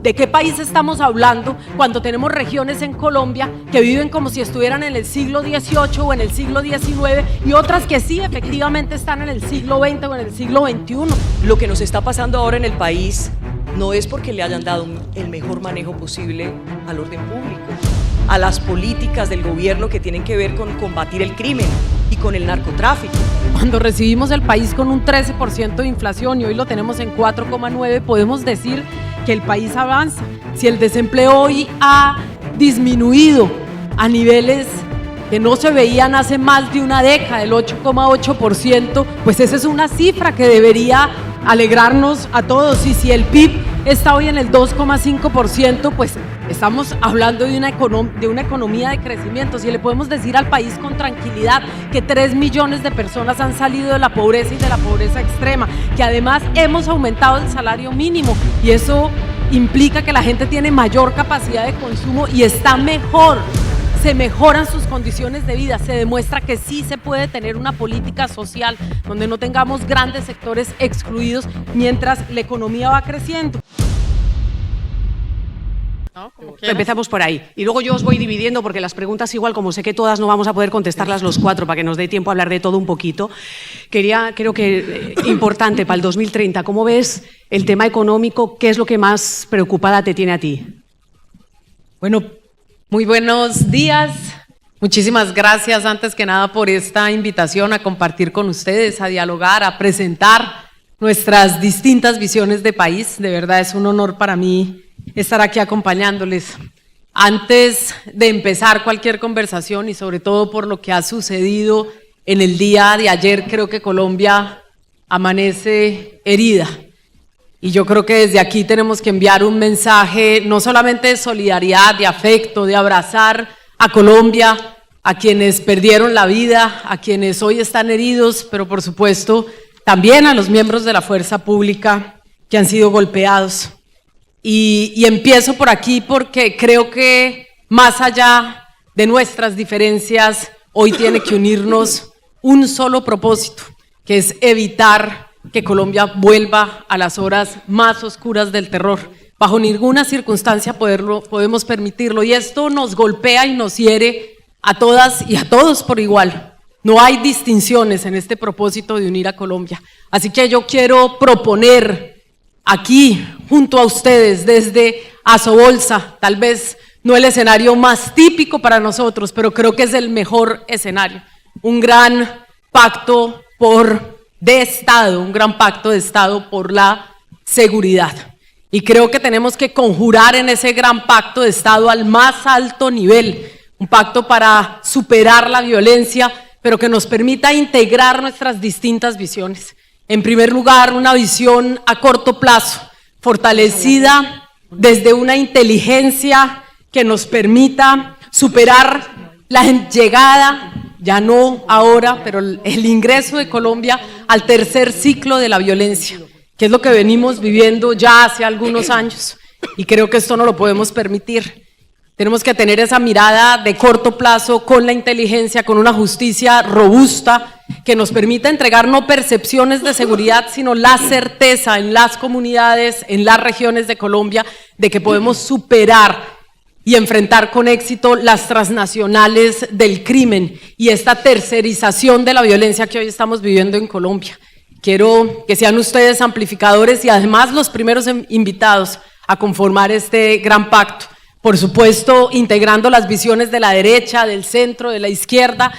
¿De qué país estamos hablando cuando tenemos regiones en Colombia que viven como si estuvieran en el siglo XVIII o en el siglo XIX y otras que sí, efectivamente están en el siglo XX o en el siglo XXI? Lo que nos está pasando ahora en el país no es porque le hayan dado el mejor manejo posible al orden público, a las políticas del gobierno que tienen que ver con combatir el crimen y con el narcotráfico. Cuando recibimos el país con un 13% de inflación y hoy lo tenemos en 4,9%, podemos decir que el país avanza. Si el desempleo hoy ha disminuido a niveles que no se veían hace más de una década, el 8,8%, pues esa es una cifra que debería alegrarnos a todos. Y si el PIB está hoy en el 2,5%, pues estamos hablando de una economía de crecimiento. Si le podemos decir al país con tranquilidad que 3 millones de personas han salido de la pobreza y de la pobreza extrema, que además hemos aumentado el salario mínimo y eso implica que la gente tiene mayor capacidad de consumo y está mejor, se mejoran sus condiciones de vida, se demuestra que sí se puede tener una política social donde no tengamos grandes sectores excluidos mientras la economía va creciendo. ¿No? Empezamos por ahí. Y luego yo os voy dividiendo porque las preguntas igual, como sé que todas no vamos a poder contestarlas los cuatro para que nos dé tiempo a hablar de todo un poquito, creo que importante para el 2030, ¿cómo ves el tema económico? ¿Qué es lo que más preocupada te tiene a ti? Bueno, muy buenos días. Muchísimas gracias antes que nada por esta invitación a compartir con ustedes, a dialogar, a presentar nuestras distintas visiones de país. De verdad es un honor para mí estar aquí acompañándoles. Antes de empezar cualquier conversación y sobre todo por lo que ha sucedido en el día de ayer, creo que Colombia amanece herida. Y yo creo que desde aquí tenemos que enviar un mensaje no solamente de solidaridad, de afecto, de abrazar a Colombia, a quienes perdieron la vida, a quienes hoy están heridos, pero por supuesto también a los miembros de la fuerza pública que han sido golpeados. Y empiezo por aquí porque creo que más allá de nuestras diferencias, hoy tiene que unirnos un solo propósito, que es evitar que Colombia vuelva a las horas más oscuras del terror. Bajo ninguna circunstancia podemos permitirlo y esto nos golpea y nos hiere a todas y a todos por igual. No hay distinciones en este propósito de unir a Colombia. Así que yo quiero proponer aquí, junto a ustedes, desde Asobolsa, tal vez no el escenario más típico para nosotros, pero creo que es el mejor escenario. Un gran pacto de Estado, un gran pacto de Estado por la seguridad. Y creo que tenemos que conjurar en ese gran pacto de Estado al más alto nivel, un pacto para superar la violencia, pero que nos permita integrar nuestras distintas visiones. En primer lugar, una visión a corto plazo, fortalecida desde una inteligencia que nos permita superar la llegada, ya no ahora, pero el ingreso de Colombia al tercer ciclo de la violencia, que es lo que venimos viviendo ya hace algunos años, y creo que esto no lo podemos permitir. Tenemos que tener esa mirada de corto plazo con la inteligencia, con una justicia robusta que nos permita entregar no percepciones de seguridad, sino la certeza en las comunidades, en las regiones de Colombia, de que podemos superar y enfrentar con éxito las transnacionales del crimen y esta tercerización de la violencia que hoy estamos viviendo en Colombia. Quiero que sean ustedes amplificadores y además los primeros invitados a conformar este gran pacto. Por supuesto, integrando las visiones de la derecha, del centro, de la izquierda.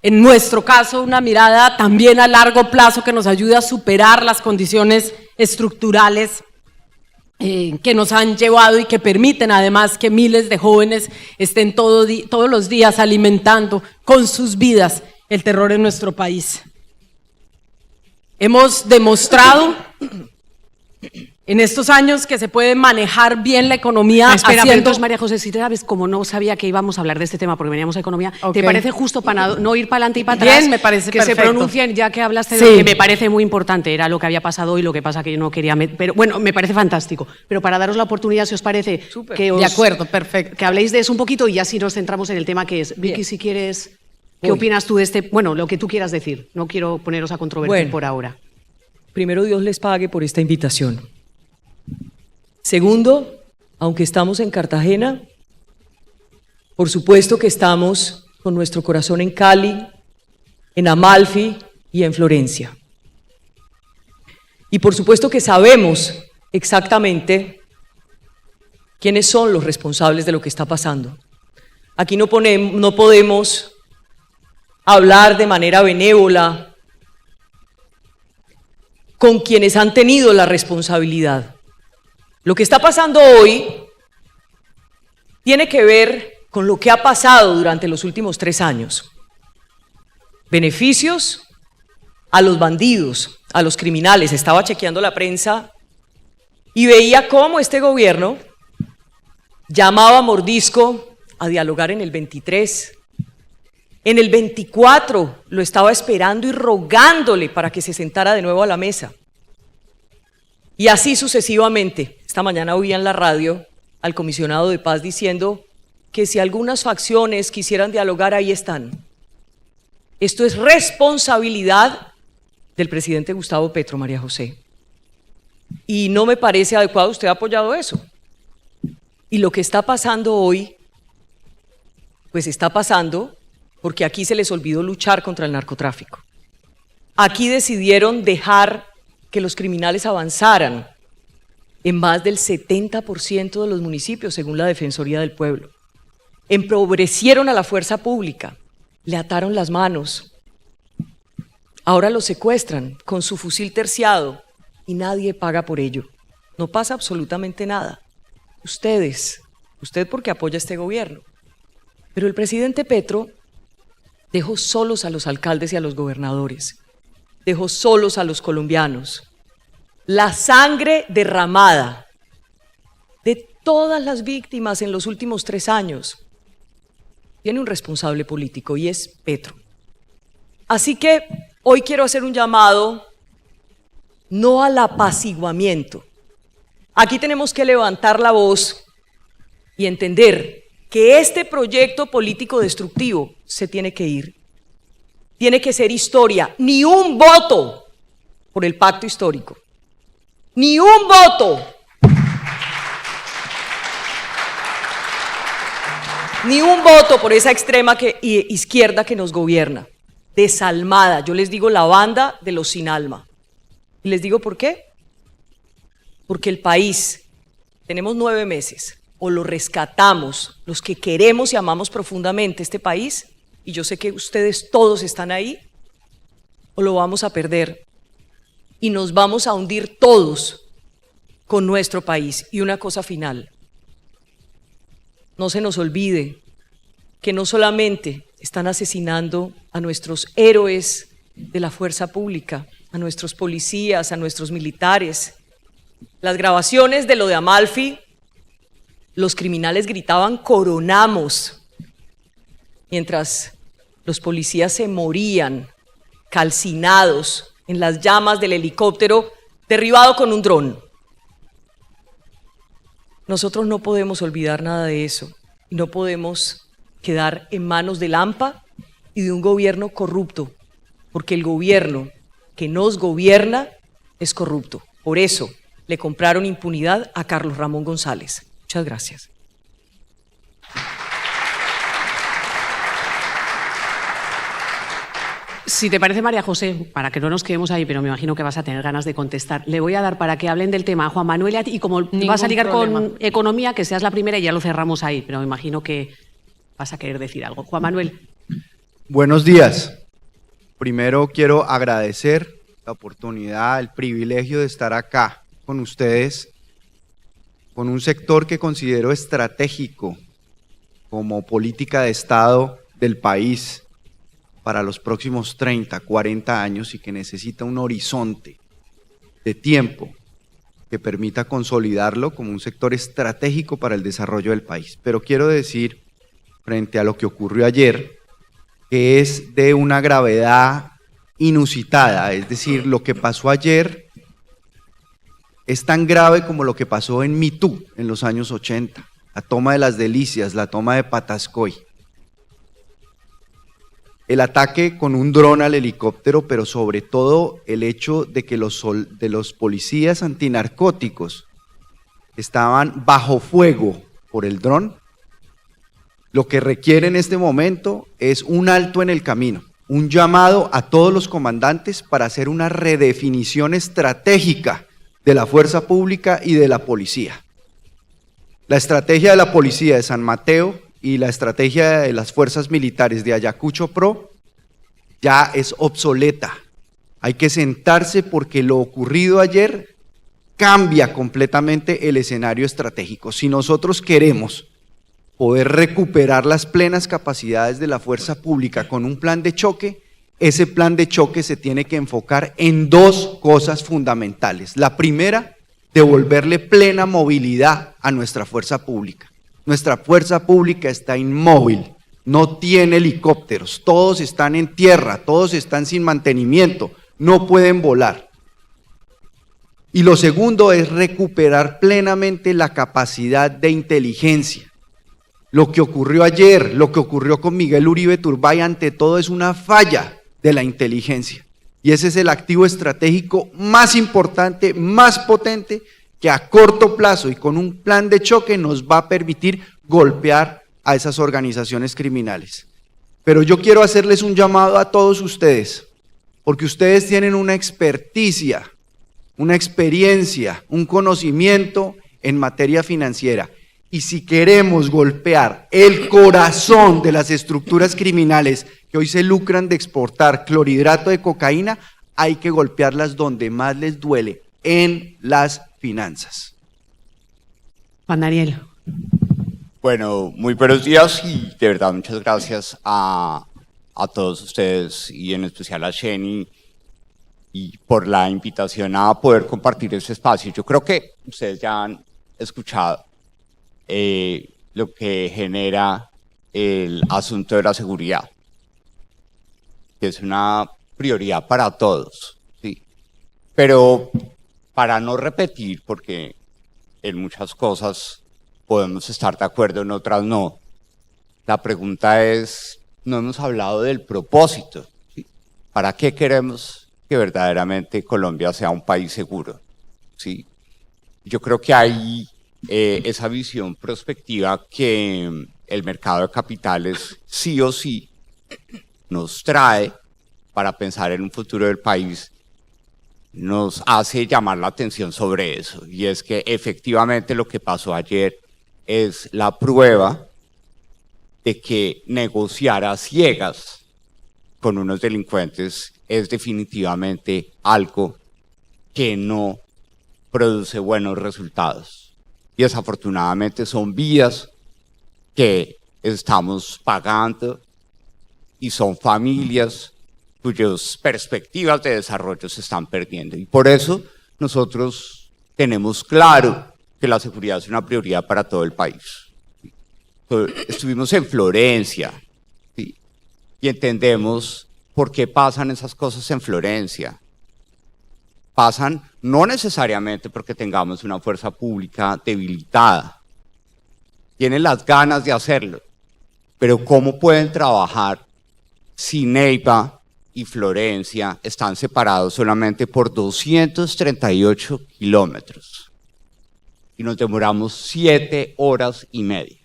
En nuestro caso, una mirada también a largo plazo que nos ayude a superar las condiciones estructurales que nos han llevado y que permiten además que miles de jóvenes estén todos los días alimentando con sus vidas el terror en nuestro país. Hemos demostrado en estos años que se puede manejar bien la economía. Espera, entonces, María José, si te sabes, como no sabía que íbamos a hablar de este tema porque veníamos a economía, okay. ¿Te parece justo para no ir para adelante y para atrás? Bien, me parece que perfecto. Se pronuncien, ya que hablaste sí. de lo que me parece muy importante, era lo que había pasado hoy, lo que pasa que yo no quería, pero bueno, me parece fantástico, pero para daros la oportunidad, si os parece, de acuerdo, perfecto. Que habléis de eso un poquito y ya si nos centramos en el tema que es. Vicky, si quieres, ¿qué opinas tú de este? Bueno, lo que tú quieras decir, no quiero poneros a controvertir por ahora. Primero, Dios les pague por esta invitación. Segundo, aunque estamos en Cartagena, por supuesto que estamos con nuestro corazón en Cali, en Amalfi y en Florencia. Y por supuesto que sabemos exactamente quiénes son los responsables de lo que está pasando. Aquí no podemos hablar de manera benévola con quienes han tenido la responsabilidad. Lo que está pasando hoy tiene que ver con lo que ha pasado durante los últimos 3 años. Beneficios a los bandidos, a los criminales. Estaba chequeando la prensa y veía cómo este gobierno llamaba a Mordisco a dialogar en el 23. En el 24 lo estaba esperando y rogándole para que se sentara de nuevo a la mesa. Y así sucesivamente. Esta mañana oía en la radio al comisionado de paz diciendo que si algunas facciones quisieran dialogar, ahí están. Esto es responsabilidad del presidente Gustavo Petro, María José. Y no me parece adecuado, usted ha apoyado eso. Y lo que está pasando hoy, pues está pasando porque aquí se les olvidó luchar contra el narcotráfico. Aquí decidieron dejar que los criminales avanzaran en más del 70% de los municipios, según la Defensoría del Pueblo. Empobrecieron a la fuerza pública, le ataron las manos. Ahora los secuestran con su fusil terciado y nadie paga por ello. No pasa absolutamente nada. Usted porque apoya este gobierno. Pero el presidente Petro dejó solos a los alcaldes y a los gobernadores. Dejó solos a los colombianos. La sangre derramada de todas las víctimas en los últimos 3 años tiene un responsable político y es Petro. Así que hoy quiero hacer un llamado no al apaciguamiento. Aquí tenemos que levantar la voz y entender que este proyecto político destructivo se tiene que ir. Tiene que ser historia. Ni un voto por el pacto histórico. Ni un voto. Ni un voto por esa extrema izquierda que nos gobierna. Desalmada. Yo les digo la banda de los sin alma. ¿Y les digo por qué? Porque el país, tenemos 9 meses, o lo rescatamos, los que queremos y amamos profundamente este país, y yo sé que ustedes todos están ahí, o lo vamos a perder, y nos vamos a hundir todos con nuestro país. Y una cosa final, no se nos olvide que no solamente están asesinando a nuestros héroes de la fuerza pública, a nuestros policías, a nuestros militares. Las grabaciones de lo de Amalfi, los criminales gritaban "coronamos", mientras los policías se morían calcinados en las llamas del helicóptero derribado con un dron. Nosotros no podemos olvidar nada de eso, y no podemos quedar en manos del AMPA y de un gobierno corrupto, porque el gobierno que nos gobierna es corrupto. Por eso le compraron impunidad a Carlos Ramón González. Muchas gracias. Si te parece, María José, para que no nos quedemos ahí, pero me imagino que vas a tener ganas de contestar, le voy a dar para que hablen del tema a Juan Manuel y como vas a ligar con economía, que seas la primera y ya lo cerramos ahí, pero me imagino que vas a querer decir algo. Juan Manuel. Buenos días. Primero quiero agradecer la oportunidad, el privilegio de estar acá con ustedes, con un sector que considero estratégico como política de Estado del país para los próximos 30, 40 años y que necesita un horizonte de tiempo que permita consolidarlo como un sector estratégico para el desarrollo del país. Pero quiero decir, frente a lo que ocurrió ayer, que es de una gravedad inusitada, es decir, lo que pasó ayer es tan grave como lo que pasó en Mitú en los años 80, la toma de Las Delicias, la toma de Patascoy. El ataque con un dron al helicóptero, pero sobre todo el hecho de que los policías antinarcóticos estaban bajo fuego por el dron, lo que requiere en este momento es un alto en el camino, un llamado a todos los comandantes para hacer una redefinición estratégica de la fuerza pública y de la policía. La estrategia de la policía de San Mateo y la estrategia de las fuerzas militares de Ayacucho Pro ya es obsoleta. Hay que sentarse porque lo ocurrido ayer cambia completamente el escenario estratégico. Si nosotros queremos poder recuperar las plenas capacidades de la fuerza pública con un plan de choque, ese plan de choque se tiene que enfocar en dos cosas fundamentales. La primera, devolverle plena movilidad a nuestra fuerza pública. Nuestra fuerza pública está inmóvil, no tiene helicópteros, todos están en tierra, todos están sin mantenimiento, no pueden volar. Y lo segundo es recuperar plenamente la capacidad de inteligencia. Lo que ocurrió ayer, lo que ocurrió con Miguel Uribe Turbay, ante todo es una falla de la inteligencia. Y ese es el activo estratégico más importante, más potente, que a corto plazo y con un plan de choque nos va a permitir golpear a esas organizaciones criminales. Pero yo quiero hacerles un llamado a todos ustedes, porque ustedes tienen una experticia, una experiencia, un conocimiento en materia financiera. Y si queremos golpear el corazón de las estructuras criminales que hoy se lucran de exportar clorhidrato de cocaína, hay que golpearlas donde más les duele, en las finanzas. Juan Daniel. Bueno, muy buenos días y de verdad muchas gracias a todos ustedes y en especial a Sheni y por la invitación a poder compartir este espacio. Yo creo que ustedes ya han escuchado lo que genera el asunto de la seguridad, que es una prioridad para todos, ¿sí? Pero para no repetir, porque en muchas cosas podemos estar de acuerdo, en otras no, la pregunta es, no hemos hablado del propósito, ¿sí? ¿Para qué queremos que verdaderamente Colombia sea un país seguro? ¿Sí? Yo creo que hay esa visión prospectiva que el mercado de capitales sí o sí nos trae para pensar en un futuro del país, nos hace llamar la atención sobre eso. Y es que efectivamente lo que pasó ayer es la prueba de que negociar a ciegas con unos delincuentes es definitivamente algo que no produce buenos resultados. Y desafortunadamente son vidas que estamos pagando y son familias cuyas perspectivas de desarrollo se están perdiendo. Y por eso nosotros tenemos claro que la seguridad es una prioridad para todo el país. Estuvimos en Florencia, ¿sí? Y entendemos por qué pasan esas cosas en Florencia. Pasan no necesariamente porque tengamos una fuerza pública debilitada, tienen las ganas de hacerlo, pero ¿cómo pueden trabajar si Neiva y Florencia están separados solamente por 238 kilómetros y nos demoramos 7 horas y media?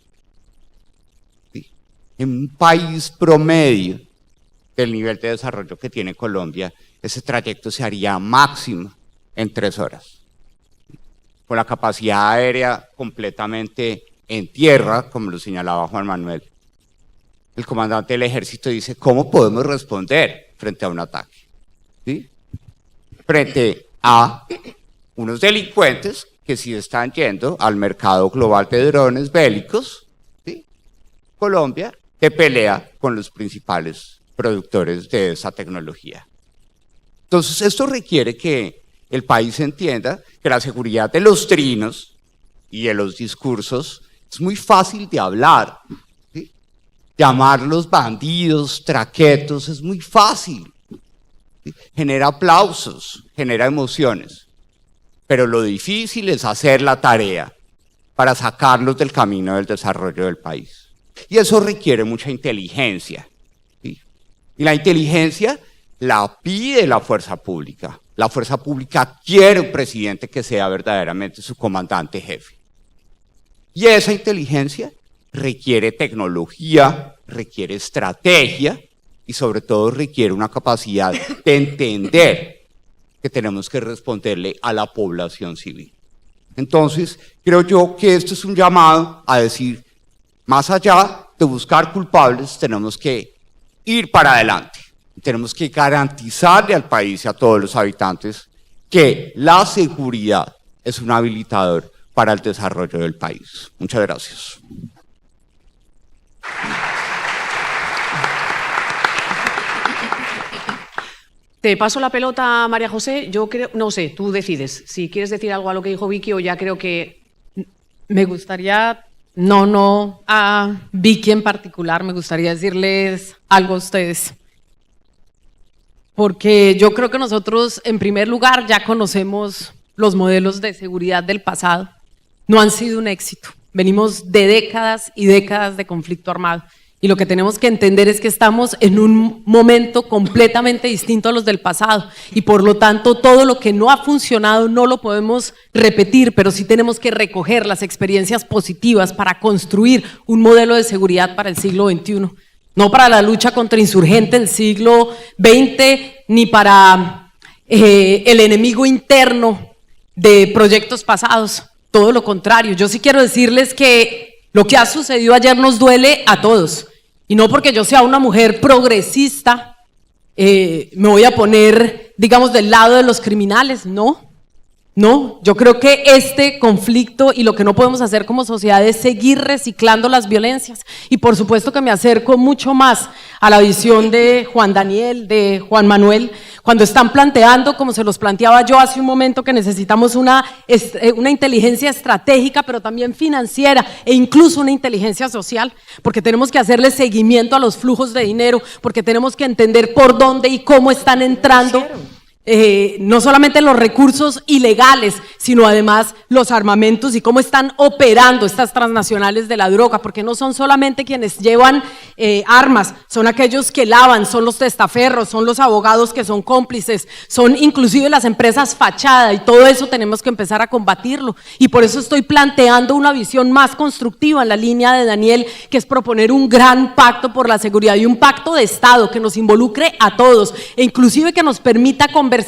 ¿Sí? En un país promedio del nivel de desarrollo que tiene Colombia, ese trayecto se haría máximo en 3 horas. Con la capacidad aérea completamente en tierra, como lo señalaba Juan Manuel, el comandante del ejército dice, ¿cómo podemos responder frente a un ataque? ¿Sí? Frente a unos delincuentes que sí están yendo al mercado global de drones bélicos, ¿sí? Colombia que pelea con los principales productores de esa tecnología. Entonces, esto requiere que el país entienda que la seguridad de los trinos y de los discursos es muy fácil de hablar, ¿sí? Llamarlos bandidos, traquetos, es muy fácil, ¿sí? Genera aplausos, genera emociones, pero lo difícil es hacer la tarea para sacarlos del camino del desarrollo del país. Y eso requiere mucha inteligencia, ¿sí? Y la inteligencia la pide la fuerza pública. La fuerza pública quiere un presidente que sea verdaderamente su comandante jefe. Y esa inteligencia requiere tecnología, requiere estrategia y sobre todo requiere una capacidad de entender que tenemos que responderle a la población civil. Entonces, creo yo que esto es un llamado a decir, más allá de buscar culpables, tenemos que ir para adelante. Tenemos que garantizarle al país y a todos los habitantes que la seguridad es un habilitador para el desarrollo del país. Muchas gracias. Te paso la pelota, María José. Yo creo, no sé, tú decides. Si quieres decir algo a lo que dijo Vicky o ya creo que... Me gustaría, no a Vicky en particular, me gustaría decirles algo a ustedes. Porque yo creo que nosotros, en primer lugar, ya conocemos los modelos de seguridad del pasado. No han sido un éxito. Venimos de décadas y décadas de conflicto armado. Y lo que tenemos que entender es que estamos en un momento completamente distinto a los del pasado. Y por lo tanto, todo lo que no ha funcionado no lo podemos repetir, pero sí tenemos que recoger las experiencias positivas para construir un modelo de seguridad para el siglo XXI. No para la lucha contra insurgentes del siglo XX, ni para el enemigo interno de proyectos pasados. Todo lo contrario. Yo sí quiero decirles que lo que ha sucedido ayer nos duele a todos. Y no porque yo sea una mujer progresista, me voy a poner, digamos, del lado de los criminales. No, yo creo que este conflicto y lo que no podemos hacer como sociedad es seguir reciclando las violencias. Y por supuesto que me acerco mucho más a la visión de Juan Daniel, de Juan Manuel, cuando están planteando, como se los planteaba yo hace un momento, que necesitamos una inteligencia estratégica, pero también financiera e incluso una inteligencia social, porque tenemos que hacerle seguimiento a los flujos de dinero, porque tenemos que entender por dónde y cómo están entrando. No solamente los recursos ilegales, sino además los armamentos y cómo están operando estas transnacionales de la droga, porque no son solamente quienes llevan armas, son aquellos que lavan, son los testaferros, son los abogados que son cómplices, son inclusive las empresas fachada, y todo eso tenemos que empezar a combatirlo. Y por eso estoy planteando una visión más constructiva en la línea de Daniel, que es proponer un gran pacto por la seguridad y un pacto de Estado que nos involucre a todos e inclusive que nos permita conversaciones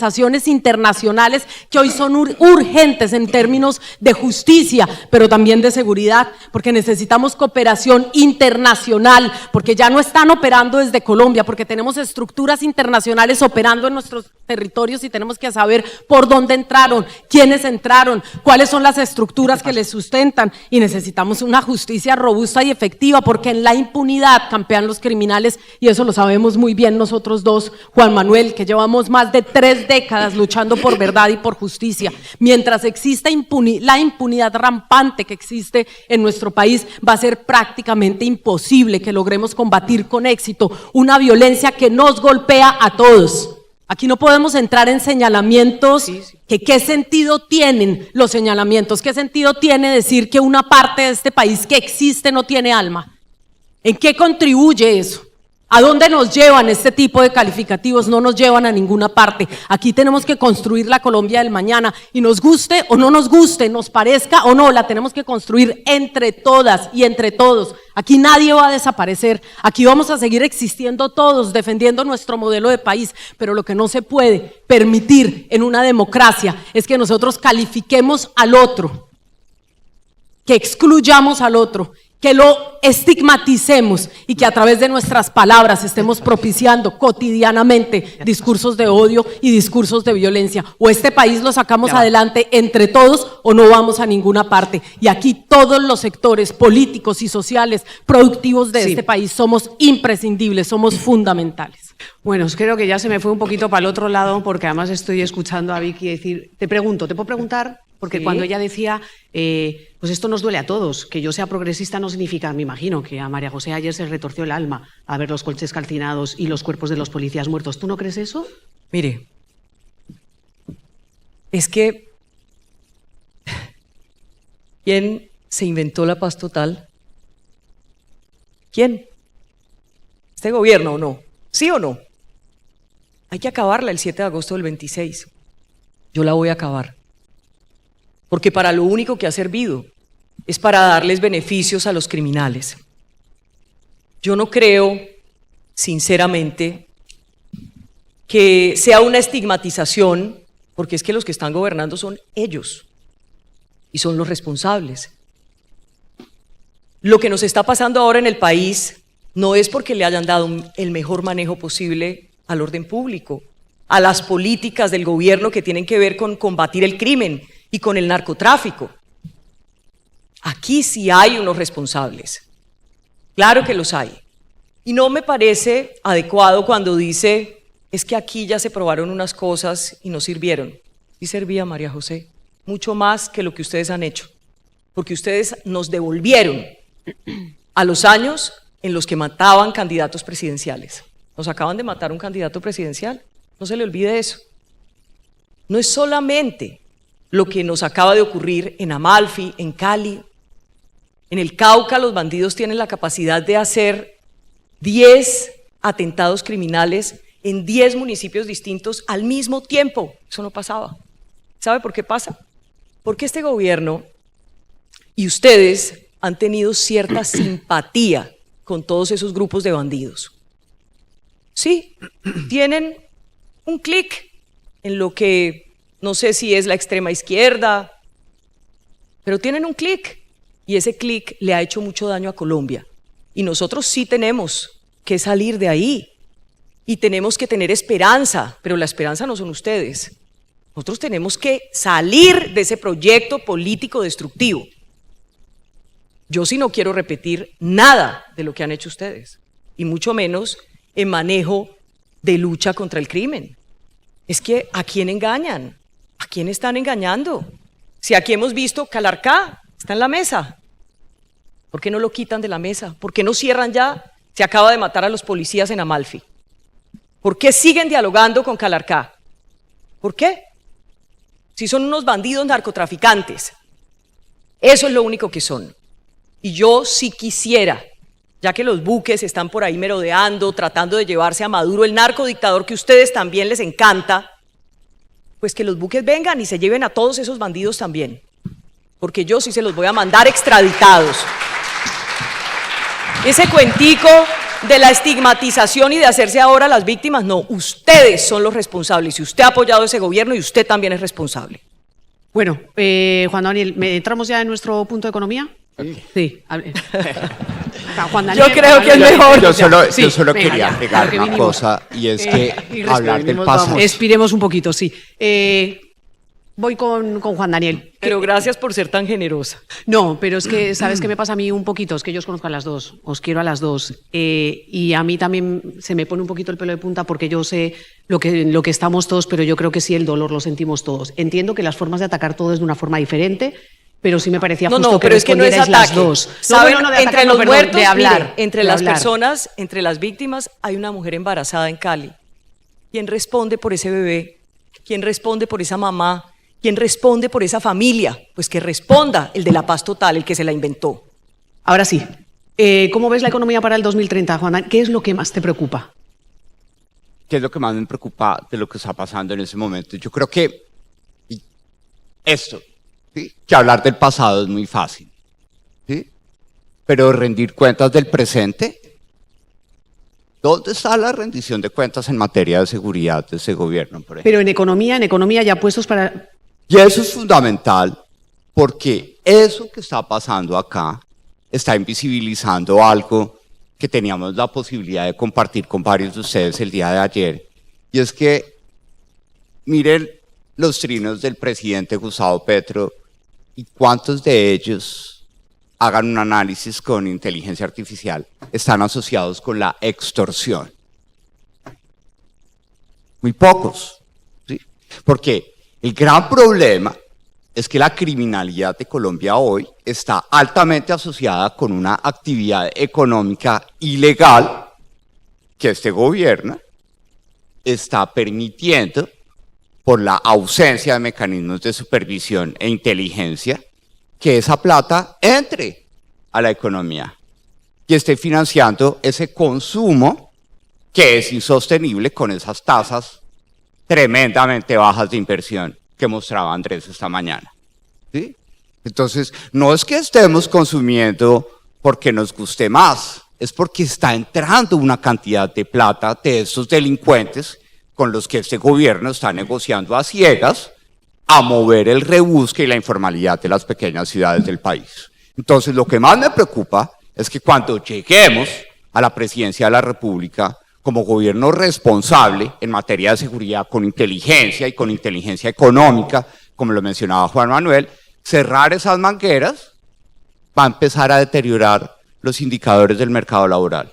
internacionales que hoy son urgentes en términos de justicia, pero también de seguridad, porque necesitamos cooperación internacional, porque ya no están operando desde Colombia, porque tenemos estructuras internacionales operando en nuestros territorios y tenemos que saber por dónde entraron, quiénes entraron, cuáles son las estructuras que les sustentan, y necesitamos una justicia robusta y efectiva, porque en la impunidad campean los criminales, y eso lo sabemos muy bien nosotros dos, Juan Manuel, que llevamos más de 3 décadas luchando por verdad y por justicia. Mientras exista la impunidad rampante que existe en nuestro país, va a ser prácticamente imposible que logremos combatir con éxito una violencia que nos golpea a todos. Aquí no podemos entrar en señalamientos. ¿Qué sentido tienen los señalamientos? ¿Qué sentido tiene decir que una parte de este país que existe no tiene alma? ¿En qué contribuye eso? ¿A dónde nos llevan este tipo de calificativos? No nos llevan a ninguna parte. Aquí tenemos que construir la Colombia del mañana, y nos guste o no nos guste, nos parezca o no, la tenemos que construir entre todas y entre todos. Aquí nadie va a desaparecer, aquí vamos a seguir existiendo todos, defendiendo nuestro modelo de país, pero lo que no se puede permitir en una democracia es que nosotros califiquemos al otro, que excluyamos al otro, que lo estigmaticemos y que a través de nuestras palabras estemos propiciando cotidianamente discursos de odio y discursos de violencia. O este país lo sacamos adelante entre todos o no vamos a ninguna parte. Y aquí todos los sectores políticos y sociales productivos de este país somos imprescindibles, somos fundamentales. Bueno, creo que ya se me fue un poquito para el otro lado, porque además estoy escuchando a Vicky decir, ¿te puedo preguntar? Porque cuando ella decía, pues esto nos duele a todos, que yo sea progresista no significa, me imagino, que a María José ayer se retorció el alma a ver los coches calcinados y los cuerpos de los policías muertos. ¿Tú no crees eso? Mire, es que ¿quién se inventó la paz total? ¿Quién? ¿Este gobierno o no? ¿Sí o no? Hay que acabarla el 7 de agosto del 26. Yo la voy a acabar. Porque para lo único que ha servido es para darles beneficios a los criminales. Yo no creo, sinceramente, que sea una estigmatización, porque es que los que están gobernando son ellos y son los responsables. Lo que nos está pasando ahora en el país no es porque le hayan dado el mejor manejo posible al orden público, a las políticas del gobierno que tienen que ver con combatir el crimen y con el narcotráfico. Aquí sí hay unos responsables, claro que los hay. Y no me parece adecuado cuando dice, es que aquí ya se probaron unas cosas y no sirvieron. Sí servía, María José, mucho más que lo que ustedes han hecho, porque ustedes nos devolvieron a los años en los que mataban candidatos presidenciales. Nos acaban de matar un candidato presidencial, no se le olvide eso. No es solamente lo que nos acaba de ocurrir en Amalfi, en Cali. En el Cauca los bandidos tienen la capacidad de hacer 10 atentados criminales en 10 municipios distintos al mismo tiempo. Eso no pasaba. ¿Sabe por qué pasa? Porque este gobierno y ustedes han tenido cierta simpatía con todos esos grupos de bandidos. Sí, tienen un clic en lo que no sé si es la extrema izquierda, pero tienen un clic y ese clic le ha hecho mucho daño a Colombia. Y nosotros sí tenemos que salir de ahí y tenemos que tener esperanza, pero la esperanza no son ustedes. Nosotros tenemos que salir de ese proyecto político destructivo. Yo sí no quiero repetir nada de lo que han hecho ustedes, y mucho menos en manejo de lucha contra el crimen. Es que ¿a quién engañan? ¿A quién están engañando? Si aquí hemos visto Calarcá, está en la mesa. ¿Por qué no lo quitan de la mesa? ¿Por qué no cierran ya? Se acaba de matar a los policías en Amalfi. ¿Por qué siguen dialogando con Calarcá? ¿Por qué? Si son unos bandidos narcotraficantes. Eso es lo único que son. Y yo sí quisiera, ya que los buques están por ahí merodeando, tratando de llevarse a Maduro, el narcodictador que a ustedes también les encanta, pues que los buques vengan y se lleven a todos esos bandidos también. Porque yo sí se los voy a mandar extraditados. Ese cuentico de la estigmatización y de hacerse ahora las víctimas, no, ustedes son los responsables y usted ha apoyado ese gobierno y usted también es responsable. Bueno, Juan Daniel, ¿entramos ya en nuestro punto de economía? Sí. Juan Daniel, yo creo que es mejor. Yo solo venga, quería ya, agregar porque una vinimos. cosa, y es que hablar del pasado. Expiremos un poquito, sí. Voy con Juan Daniel. Pero gracias por ser tan generosa. No, pero es que, ¿sabes qué me pasa a mí un poquito? Es que yo os conozco a las dos, os quiero a las dos. Y a mí también se me pone un poquito el pelo de punta porque yo sé lo que estamos todos, pero yo creo que sí el dolor lo sentimos todos. Entiendo que las formas de atacar todo es de una forma diferente, pero sí me parecía justo pero es que no es ataque. Las dos. ¿Saben? No, de ataque, entre no, los perdón, muertos, de hablar, mire, entre de las hablar. personas, entre las víctimas, hay una mujer embarazada en Cali. ¿Quién responde por ese bebé? ¿Quién responde por esa mamá? ¿Quién responde por esa familia? Pues que responda el de la paz total, el que se la inventó. Ahora sí, ¿cómo ves la economía para el 2030, Juan? ¿Qué es lo que más te preocupa? ¿Qué es lo que más me preocupa de lo que está pasando en ese momento? Yo creo que esto, ¿sí? Que hablar del pasado es muy fácil, ¿sí? Pero rendir cuentas del presente, ¿dónde está la rendición de cuentas en materia de seguridad de ese gobierno, por ejemplo? Pero en economía ya puestos para... Y eso es fundamental porque eso que está pasando acá está invisibilizando algo que teníamos la posibilidad de compartir con varios de ustedes el día de ayer. Y es que, miren los trinos del presidente Gustavo Petro y cuántos de ellos, hagan un análisis con inteligencia artificial, están asociados con la extorsión. Muy pocos, ¿sí? Porque el gran problema es que la criminalidad de Colombia hoy está altamente asociada con una actividad económica ilegal que este gobierno está permitiendo por la ausencia de mecanismos de supervisión e inteligencia que esa plata entre a la economía y esté financiando ese consumo que es insostenible con esas tasas tremendamente bajas de inversión que mostraba Andrés esta mañana, ¿sí? Entonces, no es que estemos consumiendo porque nos guste más, es porque está entrando una cantidad de plata de esos delincuentes con los que este gobierno está negociando a ciegas a mover el rebusque y la informalidad de las pequeñas ciudades del país. Entonces, lo que más me preocupa es que cuando lleguemos a la presidencia de la República, como gobierno responsable en materia de seguridad, con inteligencia y con inteligencia económica, como lo mencionaba Juan Manuel, cerrar esas mangueras va a empezar a deteriorar los indicadores del mercado laboral.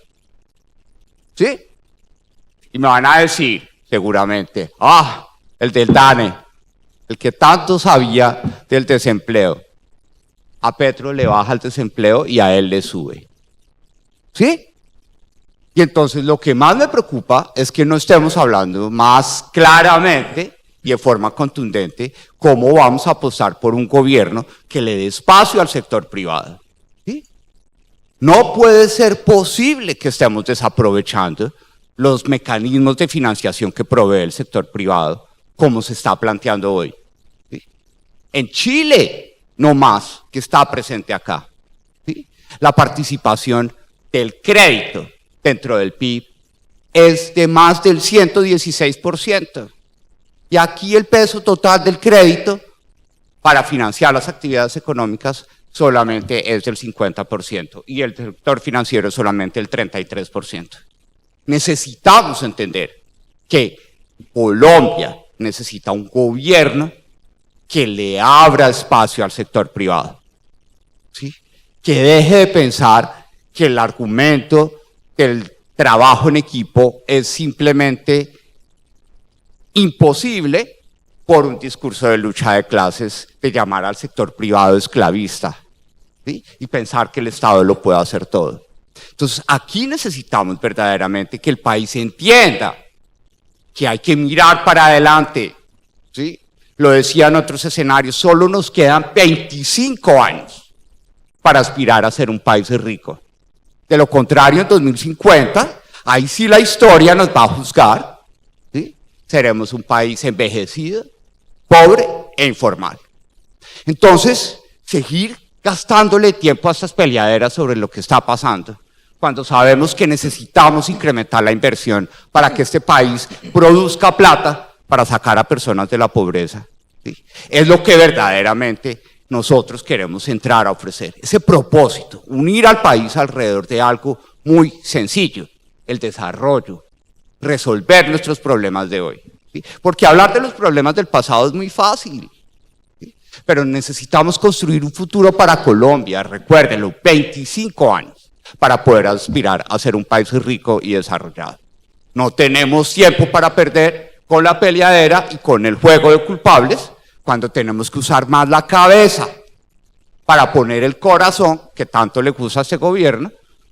¿Sí? Y me van a decir, seguramente, el del DANE, el que tanto sabía del desempleo. A Petro le baja el desempleo y a él le sube. ¿Sí? Y entonces lo que más me preocupa es que no estemos hablando más claramente y de forma contundente cómo vamos a apostar por un gobierno que le dé espacio al sector privado. ¿Sí? No puede ser posible que estemos desaprovechando los mecanismos de financiación que provee el sector privado, como se está planteando hoy. ¿Sí? En Chile, no más, que está presente acá. ¿Sí? La participación del crédito dentro del PIB es de más del 116%. Y aquí el peso total del crédito para financiar las actividades económicas solamente es del 50% y el sector financiero es solamente el 33%. Necesitamos entender que Colombia necesita un gobierno que le abra espacio al sector privado, ¿sí? Que deje de pensar que el argumento del trabajo en equipo es simplemente imposible por un discurso de lucha de clases, de llamar al sector privado esclavista, ¿sí? Y pensar que el Estado lo puede hacer todo. Entonces, aquí necesitamos verdaderamente que el país entienda que hay que mirar para adelante, ¿sí? Lo decía en otros escenarios, solo nos quedan 25 años para aspirar a ser un país rico. De lo contrario, en 2050, ahí sí la historia nos va a juzgar, ¿sí? Seremos un país envejecido, pobre e informal. Entonces, seguir gastándole tiempo a estas peleaderas sobre lo que está pasando, cuando sabemos que necesitamos incrementar la inversión para que este país produzca plata para sacar a personas de la pobreza, ¿sí? Es lo que verdaderamente nosotros queremos entrar a ofrecer, ese propósito, unir al país alrededor de algo muy sencillo, el desarrollo, resolver nuestros problemas de hoy, ¿sí? Porque hablar de los problemas del pasado es muy fácil, ¿sí? Pero necesitamos construir un futuro para Colombia, recuérdenlo, 25 años, para poder aspirar a ser un país rico y desarrollado. No tenemos tiempo para perder con la peleadera y con el juego de culpables, cuando tenemos que usar más la cabeza para poner el corazón, que tanto le gusta a este gobierno,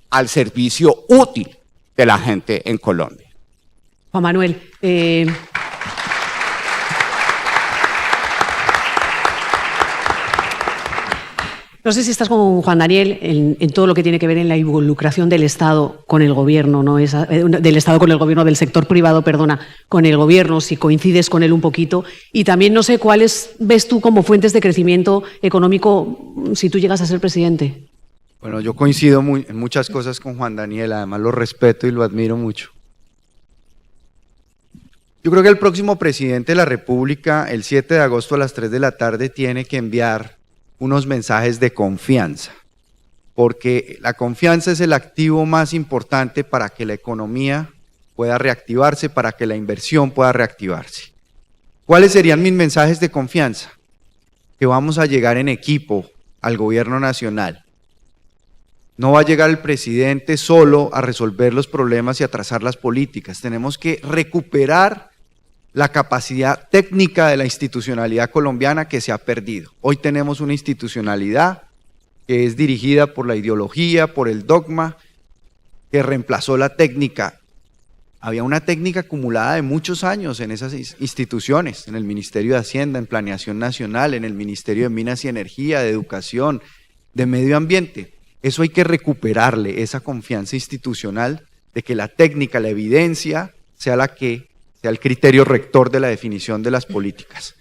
al servicio útil de la gente en Colombia. Juan Manuel, no sé si estás con Juan Daniel en todo lo que tiene que ver en la involucración del Estado con el gobierno, ¿no? Del Estado con el gobierno, del sector privado, perdona, con el gobierno, si coincides con él un poquito. Y también no sé cuáles ves tú como fuentes de crecimiento económico si tú llegas a ser presidente. Bueno, yo coincido en muchas cosas con Juan Daniel, además lo respeto y lo admiro mucho. Yo creo que el próximo presidente de la República, el 7 de agosto a las 3 de la tarde, tiene que enviar unos mensajes de confianza, porque la confianza es el activo más importante para que la economía pueda reactivarse, para que la inversión pueda reactivarse. ¿Cuáles serían mis mensajes de confianza? Que vamos a llegar en equipo al gobierno nacional. No va a llegar el presidente solo a resolver los problemas y a trazar las políticas. Tenemos que recuperar la capacidad técnica de la institucionalidad colombiana que se ha perdido. Hoy tenemos una institucionalidad que es dirigida por la ideología, por el dogma, que reemplazó la técnica. Había una técnica acumulada de muchos años en esas instituciones, en el Ministerio de Hacienda, en Planeación Nacional, en el Ministerio de Minas y Energía, de Educación, de Medio Ambiente. Eso hay que recuperarle, esa confianza institucional de que la técnica, la evidencia, sea el criterio rector de la definición de las políticas.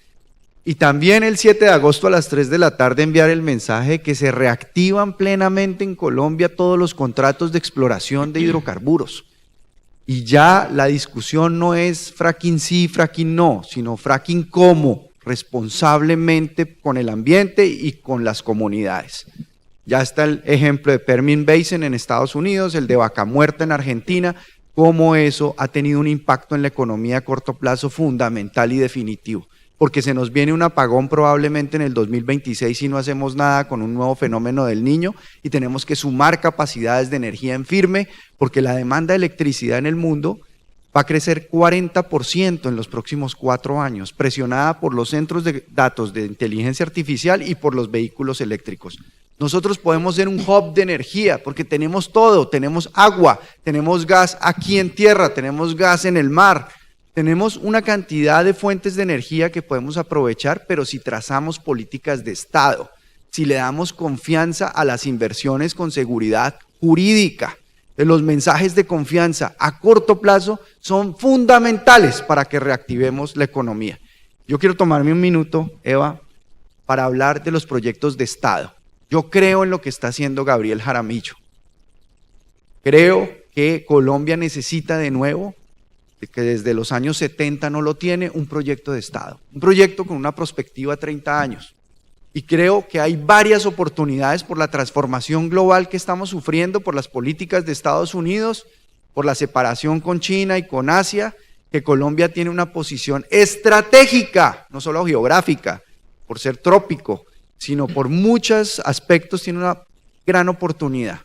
Y también el 7 de agosto a las 3 de la tarde enviar el mensaje de que se reactivan plenamente en Colombia todos los contratos de exploración de hidrocarburos. Y ya la discusión no es fracking sí, fracking no, sino fracking cómo, responsablemente con el ambiente y con las comunidades. Ya está el ejemplo de Permian Basin en Estados Unidos, el de Vaca Muerta en Argentina, cómo eso ha tenido un impacto en la economía a corto plazo fundamental y definitivo. Porque se nos viene un apagón probablemente en el 2026 si no hacemos nada con un nuevo fenómeno del Niño y tenemos que sumar capacidades de energía en firme porque la demanda de electricidad en el mundo va a crecer 40% en los próximos 4 años, presionada por los centros de datos de inteligencia artificial y por los vehículos eléctricos. Nosotros podemos ser un hub de energía porque tenemos todo, tenemos agua, tenemos gas aquí en tierra, tenemos gas en el mar. Tenemos una cantidad de fuentes de energía que podemos aprovechar, pero si trazamos políticas de Estado, si le damos confianza a las inversiones con seguridad jurídica, los mensajes de confianza a corto plazo son fundamentales para que reactivemos la economía. Yo quiero tomarme un minuto, Eva, para hablar de los proyectos de Estado. Yo creo en lo que está haciendo Gabriel Jaramillo. Creo que Colombia necesita de nuevo, que desde los años 70 no lo tiene, un proyecto de Estado, un proyecto con una perspectiva a 30 años. Y creo que hay varias oportunidades por la transformación global que estamos sufriendo, por las políticas de Estados Unidos, por la separación con China y con Asia, que Colombia tiene una posición estratégica, no solo geográfica, por ser trópico, sino por muchos aspectos tiene una gran oportunidad.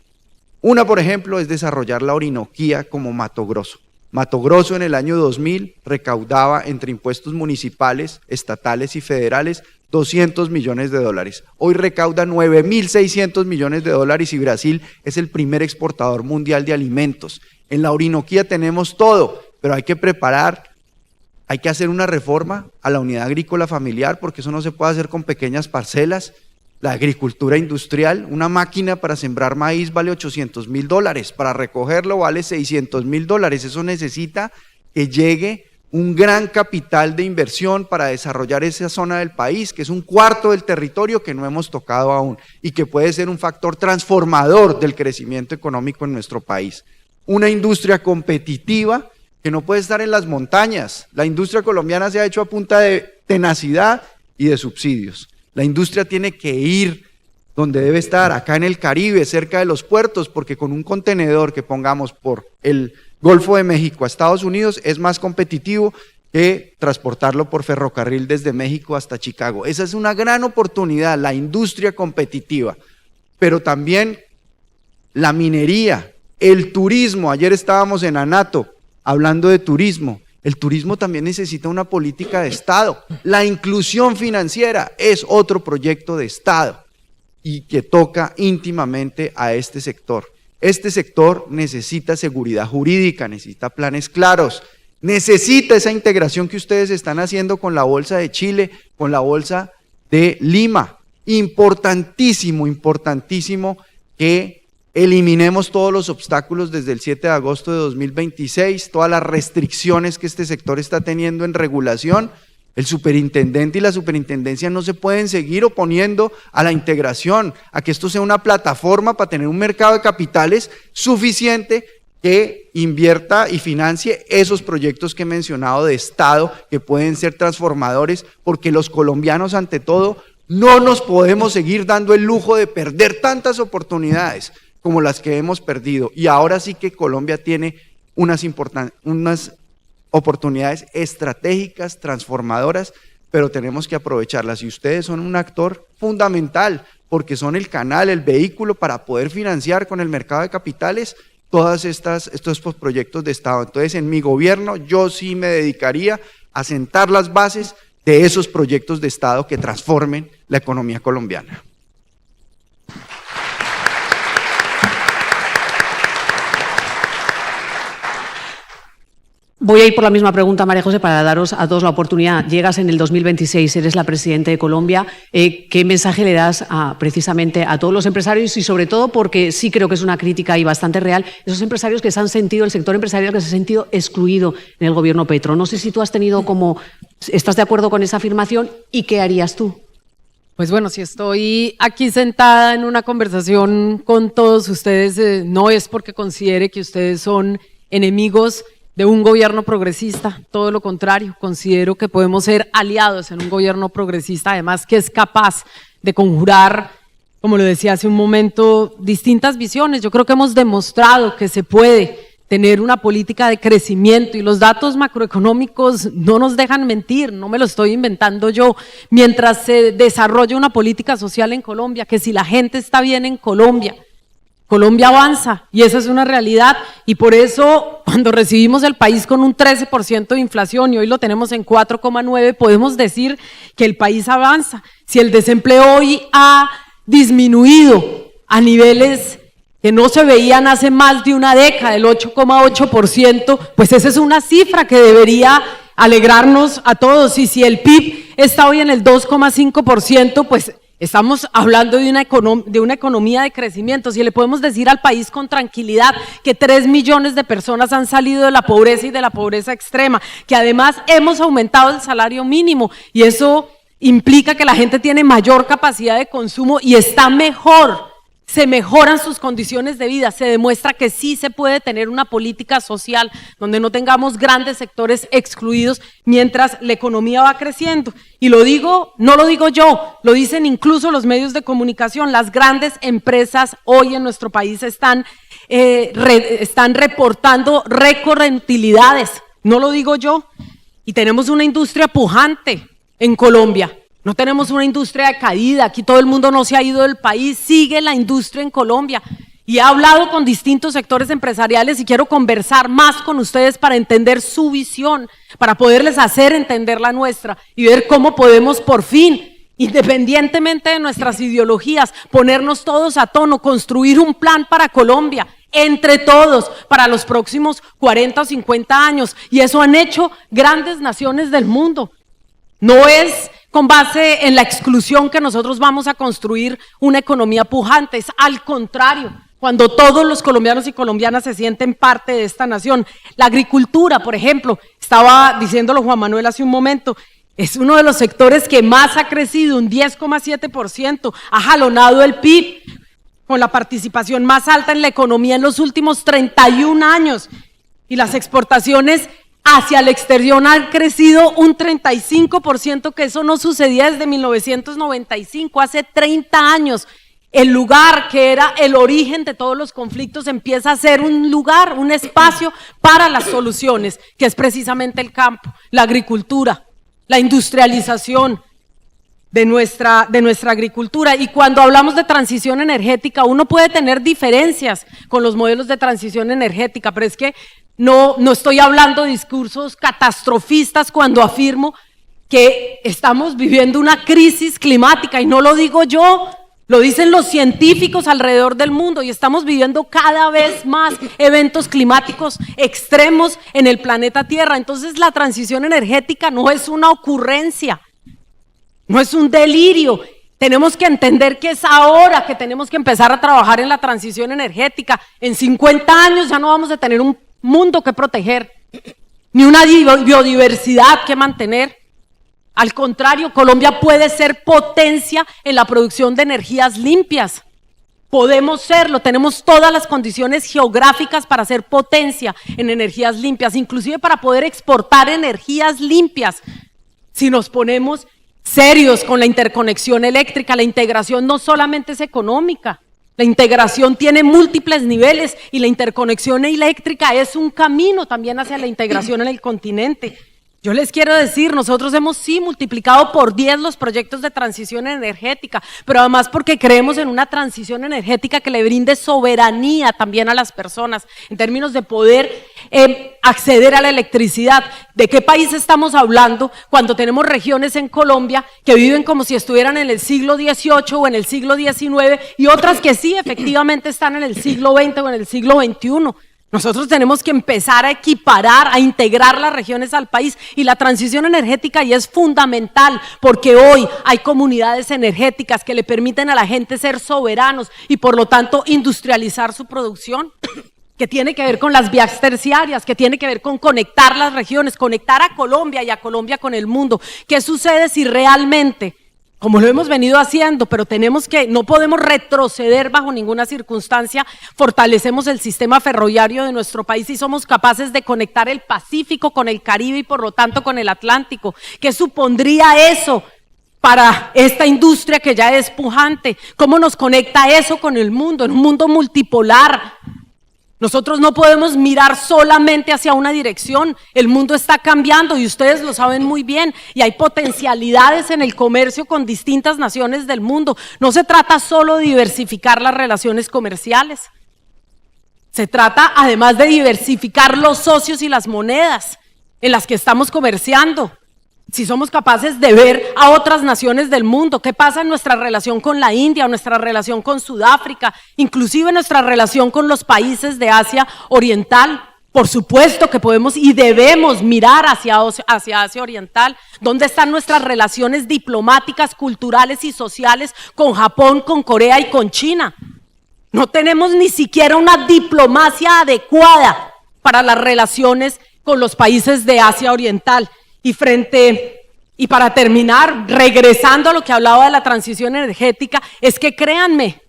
Una, por ejemplo, es desarrollar la Orinoquía como Mato Grosso. Mato Grosso en el año 2000 recaudaba entre impuestos municipales, estatales y federales 200 millones de dólares. Hoy recauda 9.600 millones de dólares y Brasil es el primer exportador mundial de alimentos. En la Orinoquía tenemos todo, pero hay que preparar, hay que hacer una reforma a la unidad agrícola familiar porque eso no se puede hacer con pequeñas parcelas. La agricultura industrial, una máquina para sembrar maíz vale $800.000, para recogerlo vale $600.000. Eso necesita que llegue un gran capital de inversión para desarrollar esa zona del país, que es un cuarto del territorio que no hemos tocado aún y que puede ser un factor transformador del crecimiento económico en nuestro país. Una industria competitiva que no puede estar en las montañas. La industria colombiana se ha hecho a punta de tenacidad y de subsidios. La industria tiene que ir donde debe estar, acá en el Caribe, cerca de los puertos, porque con un contenedor que pongamos por el Golfo de México a Estados Unidos es más competitivo que transportarlo por ferrocarril desde México hasta Chicago. Esa es una gran oportunidad, la industria competitiva, pero también la minería, el turismo. Ayer estábamos en Anato hablando de turismo. El turismo también necesita una política de Estado. La inclusión financiera es otro proyecto de Estado y que toca íntimamente a este sector. Este sector necesita seguridad jurídica, necesita planes claros, necesita esa integración que ustedes están haciendo con la Bolsa de Chile, con la Bolsa de Lima. Importantísimo, importantísimo que eliminemos todos los obstáculos desde el 7 de agosto de 2026, todas las restricciones que este sector está teniendo en regulación. El superintendente y la superintendencia no se pueden seguir oponiendo a la integración, a que esto sea una plataforma para tener un mercado de capitales suficiente que invierta y financie esos proyectos que he mencionado de Estado que pueden ser transformadores, porque los colombianos ante todo no nos podemos seguir dando el lujo de perder tantas oportunidades como las que hemos perdido. Y ahora sí que Colombia tiene unas oportunidades estratégicas, transformadoras, pero tenemos que aprovecharlas. Y ustedes son un actor fundamental, porque son el canal, el vehículo para poder financiar con el mercado de capitales todos estos proyectos de Estado. Entonces, en mi gobierno, yo sí me dedicaría a sentar las bases de esos proyectos de Estado que transformen la economía colombiana. Voy a ir por la misma pregunta, María José, para daros a todos la oportunidad. Llegas en el 2026, eres la presidenta de Colombia. ¿Qué mensaje le das precisamente a todos los empresarios y sobre todo, porque sí creo que es una crítica y bastante real, esos empresarios que se han sentido, el sector empresarial que se ha sentido excluido en el gobierno Petro? No sé si tú has tenido ¿estás de acuerdo con esa afirmación y qué harías tú? Pues bueno, si estoy aquí sentada en una conversación con todos ustedes, no es porque considere que ustedes son enemigos de un gobierno progresista, todo lo contrario, considero que podemos ser aliados en un gobierno progresista, además que es capaz de conjurar, como lo decía hace un momento, distintas visiones. Yo creo que hemos demostrado que se puede tener una política de crecimiento y los datos macroeconómicos no nos dejan mentir, no me lo estoy inventando yo. Mientras se desarrolla una política social en Colombia, que si la gente está bien en Colombia, Colombia avanza y esa es una realidad y por eso cuando recibimos el país con un 13% de inflación y hoy lo tenemos en 4,9, podemos decir que el país avanza. Si el desempleo hoy ha disminuido a niveles que no se veían hace más de una década, el 8,8%, pues esa es una cifra que debería alegrarnos a todos. Y si el PIB está hoy en el 2,5%, pues estamos hablando de una economía de crecimiento. Si le podemos decir al país con tranquilidad que 3 millones de personas han salido de la pobreza y de la pobreza extrema, que además hemos aumentado el salario mínimo y eso implica que la gente tiene mayor capacidad de consumo y está mejor, se mejoran sus condiciones de vida, se demuestra que sí se puede tener una política social donde no tengamos grandes sectores excluidos mientras la economía va creciendo. Y lo digo, no lo digo yo, lo dicen incluso los medios de comunicación. Las grandes empresas hoy en nuestro país están reportando récord en utilidades, no lo digo yo. Y tenemos una industria pujante en Colombia. No tenemos una industria de caída, aquí todo el mundo no se ha ido del país, sigue la industria en Colombia. Y he hablado con distintos sectores empresariales y quiero conversar más con ustedes para entender su visión, para poderles hacer entender la nuestra y ver cómo podemos por fin, independientemente de nuestras ideologías, ponernos todos a tono, construir un plan para Colombia, entre todos, para los próximos 40 o 50 años. Y eso han hecho grandes naciones del mundo. No es con base en la exclusión que nosotros vamos a construir una economía pujante, es al contrario, cuando todos los colombianos y colombianas se sienten parte de esta nación. La agricultura, por ejemplo, estaba diciéndolo Juan Manuel hace un momento, es uno de los sectores que más ha crecido, un 10,7%, ha jalonado el PIB, con la participación más alta en la economía en los últimos 31 años, y las exportaciones hacia el exterior han crecido un 35%, que eso no sucedía desde 1995, hace 30 años. El lugar que era el origen de todos los conflictos empieza a ser un lugar, un espacio para las soluciones, que es precisamente el campo, la agricultura, la industrialización de nuestra agricultura. Y cuando hablamos de transición energética, uno puede tener diferencias con los modelos de transición energética, pero es que no estoy hablando de discursos catastrofistas cuando afirmo que estamos viviendo una crisis climática, y no lo digo yo, lo dicen los científicos alrededor del mundo, y estamos viviendo cada vez más eventos climáticos extremos en el planeta Tierra. Entonces la transición energética no es una ocurrencia, no es un delirio. Tenemos que entender que es ahora que tenemos que empezar a trabajar en la transición energética. En 50 años ya no vamos a tener un mundo que proteger, ni una biodiversidad que mantener. Al contrario, Colombia puede ser potencia en la producción de energías limpias. Podemos serlo, tenemos todas las condiciones geográficas para ser potencia en energías limpias, inclusive para poder exportar energías limpias. Si nos ponemos serios con la interconexión eléctrica, la integración no solamente es económica, la integración tiene múltiples niveles y la interconexión eléctrica es un camino también hacia la integración en el continente. Yo les quiero decir, nosotros hemos sí multiplicado por 10 los proyectos de transición energética, pero además porque creemos en una transición energética que le brinde soberanía también a las personas, en términos de poder acceder a la electricidad. ¿De qué país estamos hablando cuando tenemos regiones en Colombia que viven como si estuvieran en el siglo XVIII o en el siglo XIX y otras que sí efectivamente están en el siglo XX o en el siglo XXI? Nosotros tenemos que empezar a equiparar, a integrar las regiones al país, y la transición energética y es fundamental porque hoy hay comunidades energéticas que le permiten a la gente ser soberanos y por lo tanto industrializar su producción, que tiene que ver con las vías terciarias, que tiene que ver con conectar las regiones, conectar a Colombia y a Colombia con el mundo. ¿Qué sucede si realmente, como lo hemos venido haciendo, pero no podemos retroceder bajo ninguna circunstancia, fortalecemos el sistema ferroviario de nuestro país y somos capaces de conectar el Pacífico con el Caribe y por lo tanto con el Atlántico? ¿Qué supondría eso para esta industria que ya es pujante? ¿Cómo nos conecta eso con el mundo, en un mundo multipolar? Nosotros no podemos mirar solamente hacia una dirección, el mundo está cambiando y ustedes lo saben muy bien, y hay potencialidades en el comercio con distintas naciones del mundo. No se trata solo de diversificar las relaciones comerciales, se trata además de diversificar los socios y las monedas en las que estamos comerciando. Si somos capaces de ver a otras naciones del mundo, qué pasa en nuestra relación con la India, nuestra relación con Sudáfrica, inclusive nuestra relación con los países de Asia Oriental. Por supuesto que podemos y debemos mirar hacia Asia Oriental. ¿Dónde están nuestras relaciones diplomáticas, culturales y sociales con Japón, con Corea y con China? No tenemos ni siquiera una diplomacia adecuada para las relaciones con los países de Asia Oriental. Y para terminar, regresando a lo que hablaba de la transición energética, es que créanme,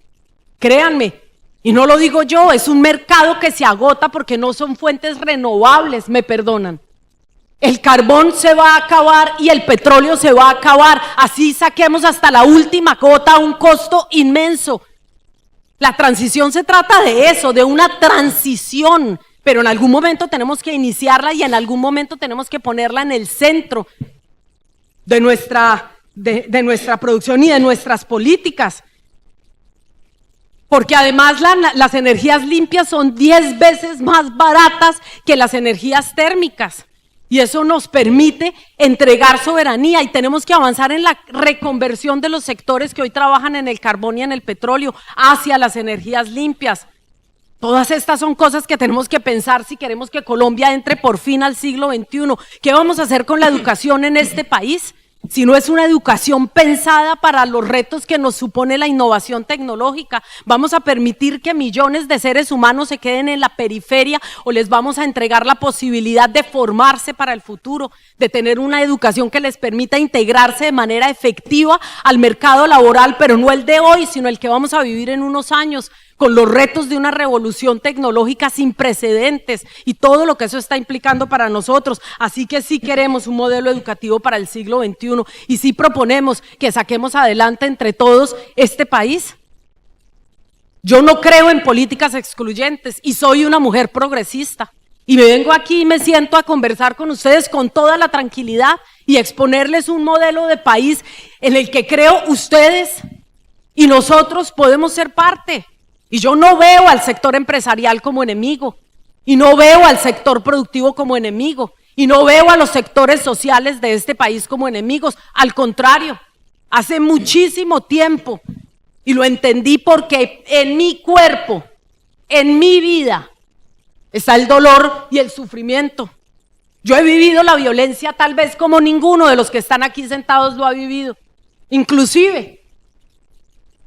y no lo digo yo, es un mercado que se agota porque no son fuentes renovables, me perdonan. El carbón se va a acabar y el petróleo se va a acabar, así saquemos hasta la última gota a un costo inmenso. La transición se trata de eso, de una transición, pero en algún momento tenemos que iniciarla y en algún momento tenemos que ponerla en el centro de nuestra producción y de nuestras políticas. Porque además las energías limpias son 10 veces más baratas que las energías térmicas. Y eso nos permite entregar soberanía y tenemos que avanzar en la reconversión de los sectores que hoy trabajan en el carbón y en el petróleo hacia las energías limpias. Todas estas son cosas que tenemos que pensar si queremos que Colombia entre por fin al siglo XXI. ¿Qué vamos a hacer con la educación en este país? Si no es una educación pensada para los retos que nos supone la innovación tecnológica, ¿vamos a permitir que millones de seres humanos se queden en la periferia o les vamos a entregar la posibilidad de formarse para el futuro, de tener una educación que les permita integrarse de manera efectiva al mercado laboral, pero no el de hoy, sino el que vamos a vivir en unos años, con los retos de una revolución tecnológica sin precedentes y todo lo que eso está implicando para nosotros? Así que sí queremos un modelo educativo para el siglo XXI y sí proponemos que saquemos adelante entre todos este país. Yo no creo en políticas excluyentes y soy una mujer progresista y me vengo aquí y me siento a conversar con ustedes con toda la tranquilidad y exponerles un modelo de país en el que creo ustedes y nosotros podemos ser parte. Y yo no veo al sector empresarial como enemigo, y no veo al sector productivo como enemigo, y no veo a los sectores sociales de este país como enemigos. Al contrario, hace muchísimo tiempo, y lo entendí porque en mi cuerpo, en mi vida, está el dolor y el sufrimiento. Yo he vivido la violencia tal vez como ninguno de los que están aquí sentados lo ha vivido, inclusive.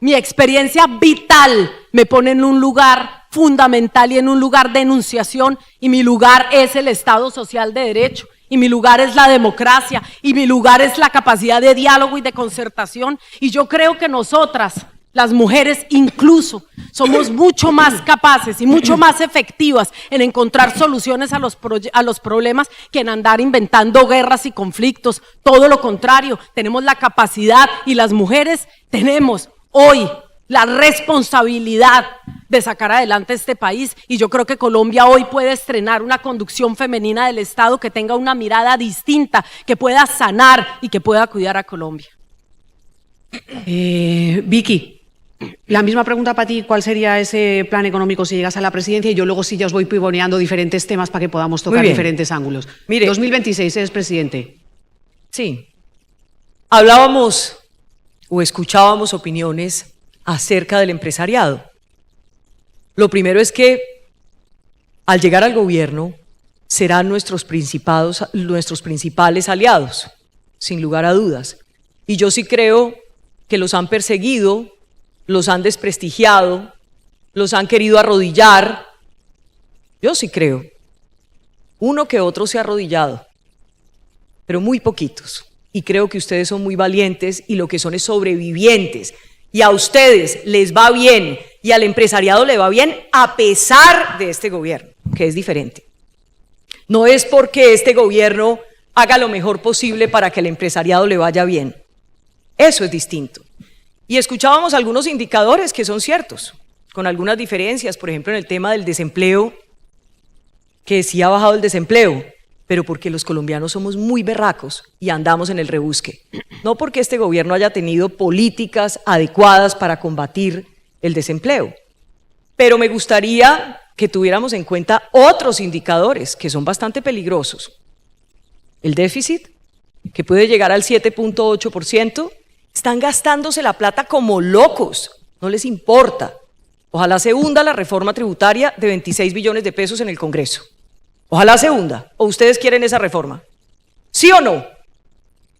Mi experiencia vital me pone en un lugar fundamental y en un lugar de enunciación, y mi lugar es el Estado Social de Derecho, y mi lugar es la democracia, y mi lugar es la capacidad de diálogo y de concertación. Y yo creo que nosotras, las mujeres incluso, somos mucho más capaces y mucho más efectivas en encontrar soluciones a los problemas que en andar inventando guerras y conflictos. Todo lo contrario, tenemos la capacidad y las mujeres tenemos hoy la responsabilidad de sacar adelante este país, y yo creo que Colombia hoy puede estrenar una conducción femenina del Estado que tenga una mirada distinta, que pueda sanar y que pueda cuidar a Colombia. Vicky, la misma pregunta para ti: ¿cuál sería ese plan económico si llegas a la presidencia? Y yo luego sí ya os voy pivoneando diferentes temas para que podamos tocar diferentes ángulos. Mire, 2026 eres presidente. Sí, hablábamos o escuchábamos opiniones acerca del empresariado. Lo primero es que al llegar al gobierno, serán nuestros principales aliados, sin lugar a dudas. Y yo sí creo que los han perseguido, los han desprestigiado, los han querido arrodillar. Yo sí creo. Uno que otro se ha arrodillado, pero muy poquitos. Y creo que ustedes son muy valientes y lo que son es sobrevivientes. Y a ustedes les va bien y al empresariado le va bien a pesar de este gobierno, que es diferente. No es porque este gobierno haga lo mejor posible para que al empresariado le vaya bien. Eso es distinto. Y escuchábamos algunos indicadores que son ciertos, con algunas diferencias, por ejemplo en el tema del desempleo, que sí ha bajado el desempleo, pero porque los colombianos somos muy berracos y andamos en el rebusque. No porque este gobierno haya tenido políticas adecuadas para combatir el desempleo. Pero me gustaría que tuviéramos en cuenta otros indicadores que son bastante peligrosos. El déficit, que puede llegar al 7.8%, están gastándose la plata como locos, no les importa. Ojalá se hunda la reforma tributaria de 26 billones de pesos en el Congreso. Ojalá se hunda. ¿O ustedes quieren esa reforma? ¿Sí o no?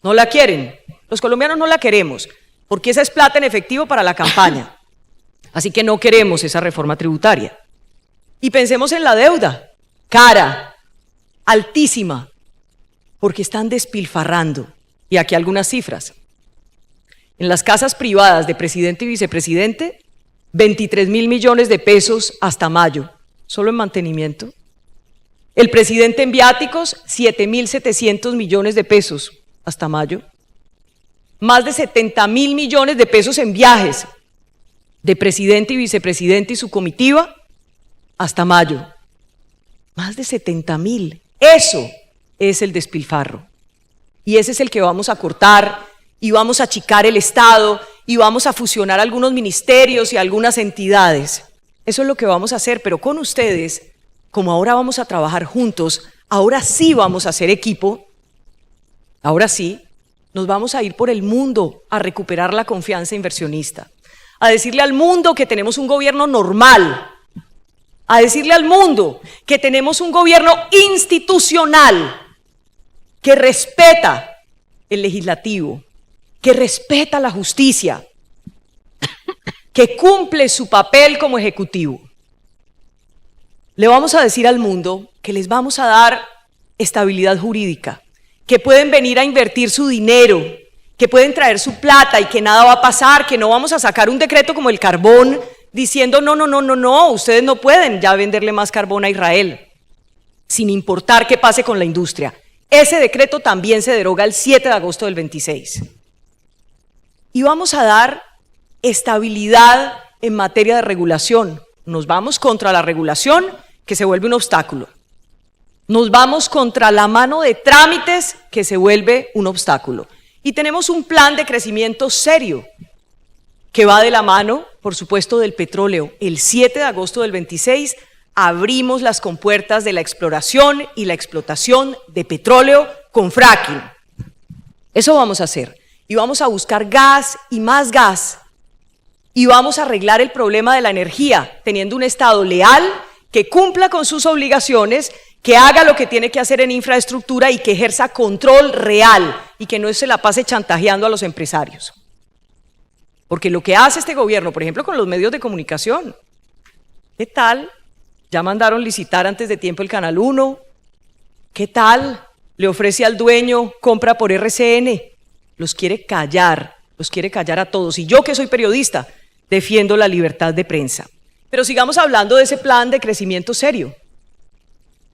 ¿No la quieren? Los colombianos no la queremos, porque esa es plata en efectivo para la campaña. Así que no queremos esa reforma tributaria. Y pensemos en la deuda, cara, altísima, porque están despilfarrando. Y aquí algunas cifras. En las casas privadas de presidente y vicepresidente, 23.000 millones de pesos hasta mayo, solo en mantenimiento. El presidente en viáticos, 7.700 millones de pesos hasta mayo. Más de 70.000 millones de pesos en viajes de presidente y vicepresidente y su comitiva hasta mayo. Más de 70.000. Eso es el despilfarro. Y ese es el que vamos a cortar y vamos a achicar el Estado y vamos a fusionar algunos ministerios y algunas entidades. Eso es lo que vamos a hacer, pero con ustedes, como ahora vamos a trabajar juntos, ahora sí vamos a hacer equipo, ahora sí, nos vamos a ir por el mundo a recuperar la confianza inversionista, a decirle al mundo que tenemos un gobierno normal, a decirle al mundo que tenemos un gobierno institucional que respeta el legislativo, que respeta la justicia, que cumple su papel como ejecutivo. Le vamos a decir al mundo que les vamos a dar estabilidad jurídica, que pueden venir a invertir su dinero, que pueden traer su plata y que nada va a pasar, que no vamos a sacar un decreto como el carbón diciendo no, ustedes no pueden ya venderle más carbón a Israel, sin importar qué pase con la industria. Ese decreto también se deroga el 7 de agosto del 26. Y vamos a dar estabilidad en materia de regulación. Nos vamos contra la regulación, que se vuelve un obstáculo. Nos vamos contra la mano de trámites, que se vuelve un obstáculo. Y tenemos un plan de crecimiento serio, que va de la mano, por supuesto, del petróleo. El 7 de agosto del 26 abrimos las compuertas de la exploración y la explotación de petróleo con fracking. Eso vamos a hacer. Y vamos a buscar gas y más gas. Y vamos a arreglar el problema de la energía, teniendo un Estado leal que cumpla con sus obligaciones, que haga lo que tiene que hacer en infraestructura y que ejerza control real y que no se la pase chantajeando a los empresarios. Porque lo que hace este gobierno, por ejemplo, con los medios de comunicación, ¿qué tal? Ya mandaron licitar antes de tiempo el Canal 1, ¿qué tal? Le ofrece al dueño compra por RCN, los quiere callar a todos. Y yo, que soy periodista, defiendo la libertad de prensa. Pero sigamos hablando de ese plan de crecimiento serio,